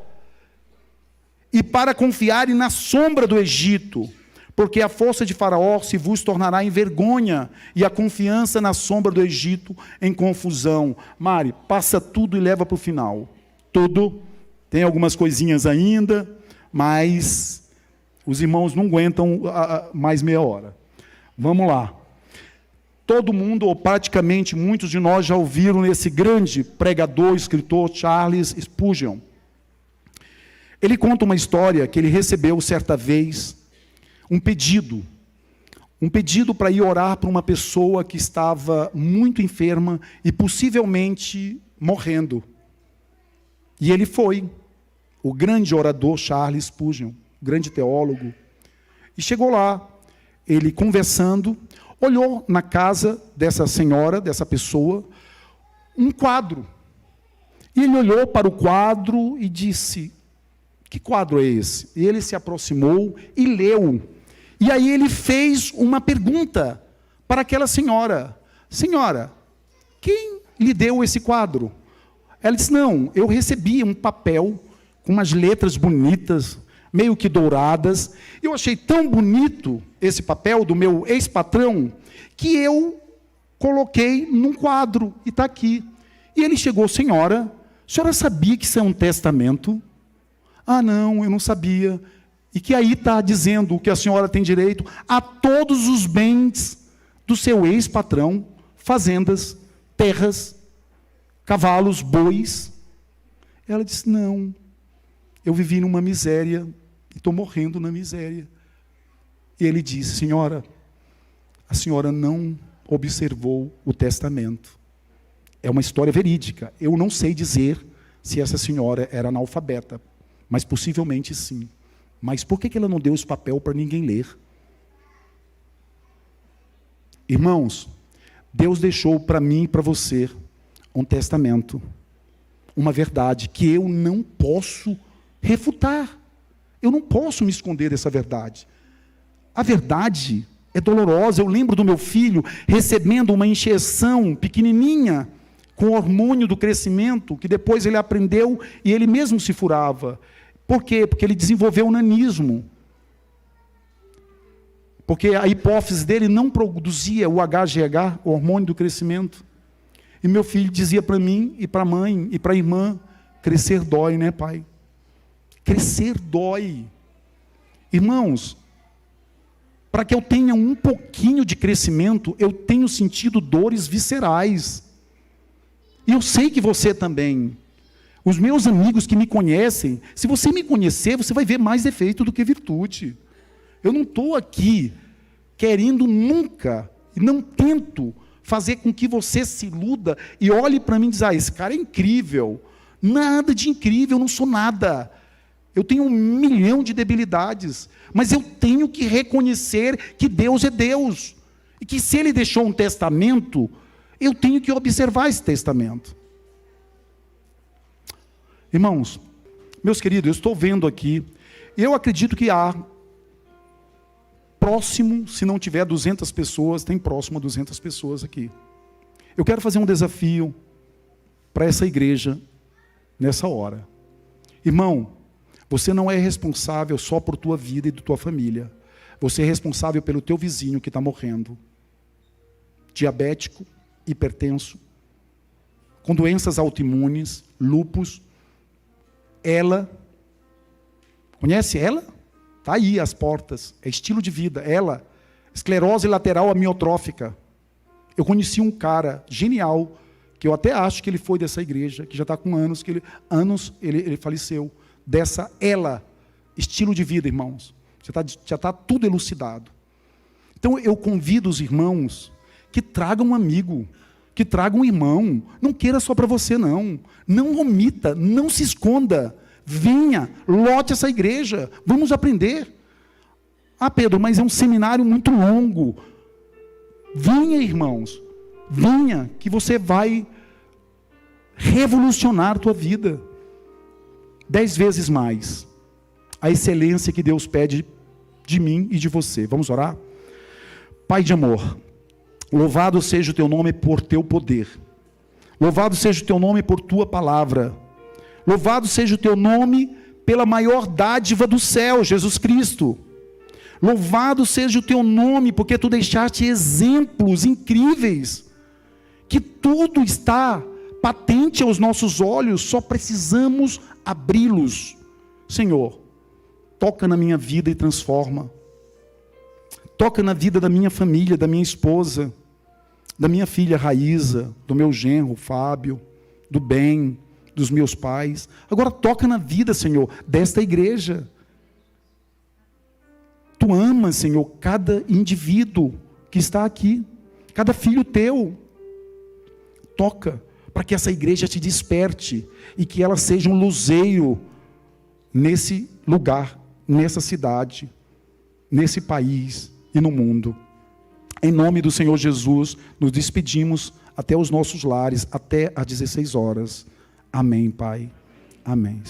E para confiarem na sombra do Egito, porque a força de Faraó se vos tornará em vergonha, e a confiança na sombra do Egito em confusão. Mari, passa tudo e leva para o final. Tudo. Tem algumas coisinhas ainda, mas os irmãos não aguentam mais meia hora. Vamos lá. Todo mundo, ou praticamente muitos de nós, já ouviram esse grande pregador, escritor, Charles Spurgeon. Ele conta uma história que ele recebeu certa vez, um pedido para ir orar para uma pessoa que estava muito enferma e possivelmente morrendo. E ele foi, o grande orador Charles Spurgeon, grande teólogo, e chegou lá, ele conversando, olhou na casa dessa senhora, dessa pessoa, um quadro. E ele olhou para o quadro e disse: que quadro é esse? E ele se aproximou e leu. E aí ele fez uma pergunta para aquela senhora: senhora, quem lhe deu esse quadro? Ela disse: não, eu recebi um papel com umas letras bonitas, meio que douradas. Eu achei tão bonito esse papel do meu ex-patrão, que eu coloquei num quadro, e está aqui. E ele chegou: senhora, a senhora sabia que isso é um testamento? Ah, não, eu não sabia. E que aí está dizendo que a senhora tem direito a todos os bens do seu ex-patrão, fazendas, terras, cavalos, bois. Ela disse: não, eu vivi numa miséria e estou morrendo na miséria. E ele disse: senhora, a senhora não observou o testamento. É uma história verídica. Eu não sei dizer se essa senhora era analfabeta, mas possivelmente sim. Mas por que ela não deu esse papel para ninguém ler? Irmãos, Deus deixou para mim e para você um testamento, uma verdade que eu não posso refutar. Eu não posso me esconder dessa verdade. A verdade é dolorosa. Eu lembro do meu filho recebendo uma injeção pequenininha com hormônio do crescimento, que depois ele aprendeu e ele mesmo se furava. Por quê? Porque ele desenvolveu o nanismo. Porque a hipófise dele não produzia o HGH, o hormônio do crescimento. E meu filho dizia para mim, e para a mãe, e para a irmã: crescer dói, né, pai? Crescer dói. Irmãos, para que eu tenha um pouquinho de crescimento, eu tenho sentido dores viscerais. E eu sei que você também. Os meus amigos que me conhecem, se você me conhecer, você vai ver mais defeito do que virtude. Eu não estou aqui querendo nunca, e não tento fazer com que você se iluda e olhe para mim e diz: ah, esse cara é incrível. Nada de incrível, eu não sou nada. Eu tenho 1 milhão de debilidades, mas eu tenho que reconhecer que Deus é Deus. E que se Ele deixou um testamento, eu tenho que observar esse testamento. Irmãos, meus queridos, eu estou vendo aqui, eu acredito que há próximo, se não tiver 200 pessoas, tem próximo a 200 pessoas aqui. Eu quero fazer um desafio para essa igreja nessa hora. Irmão, você não é responsável só por tua vida e da tua família. Você é responsável pelo teu vizinho que está morrendo. Diabético, hipertenso, com doenças autoimunes, lúpus. Ela, conhece ela? Está aí às portas, é estilo de vida. Ela, esclerose lateral amiotrófica. Eu conheci um cara genial, que eu até acho que ele foi dessa igreja, que já está com anos, ele faleceu, dessa estilo de vida, irmãos. Já está tudo elucidado. Então eu convido os irmãos que tragam um amigo, que tragam um irmão. Não queira só para você, não. Não omita, não se esconda. Venha, lote essa igreja, vamos aprender. Ah, Pedro, mas é um seminário muito longo. Venha, irmãos, venha, que você vai revolucionar a tua vida 10 vezes mais. A excelência que Deus pede de mim e de você. Vamos orar? Pai de amor, louvado seja o teu nome por teu poder. Louvado seja o teu nome por tua palavra. Louvado seja o teu nome pela maior dádiva do céu, Jesus Cristo. Louvado seja o teu nome, porque tu deixaste exemplos incríveis, que tudo está patente aos nossos olhos, só precisamos abri-los. Senhor, toca na minha vida e transforma. Toca na vida da minha família, da minha esposa, da minha filha Raíza, do meu genro Fábio, do bem, dos meus pais. Agora toca na vida, Senhor, desta igreja. Tu amas, Senhor, cada indivíduo que está aqui, cada filho teu. Toca, para que essa igreja te desperte e que ela seja um luzeiro nesse lugar, nessa cidade, nesse país e no mundo. Em nome do Senhor Jesus, nos despedimos até os nossos lares, até às 16 horas. Amém, Pai. Amém.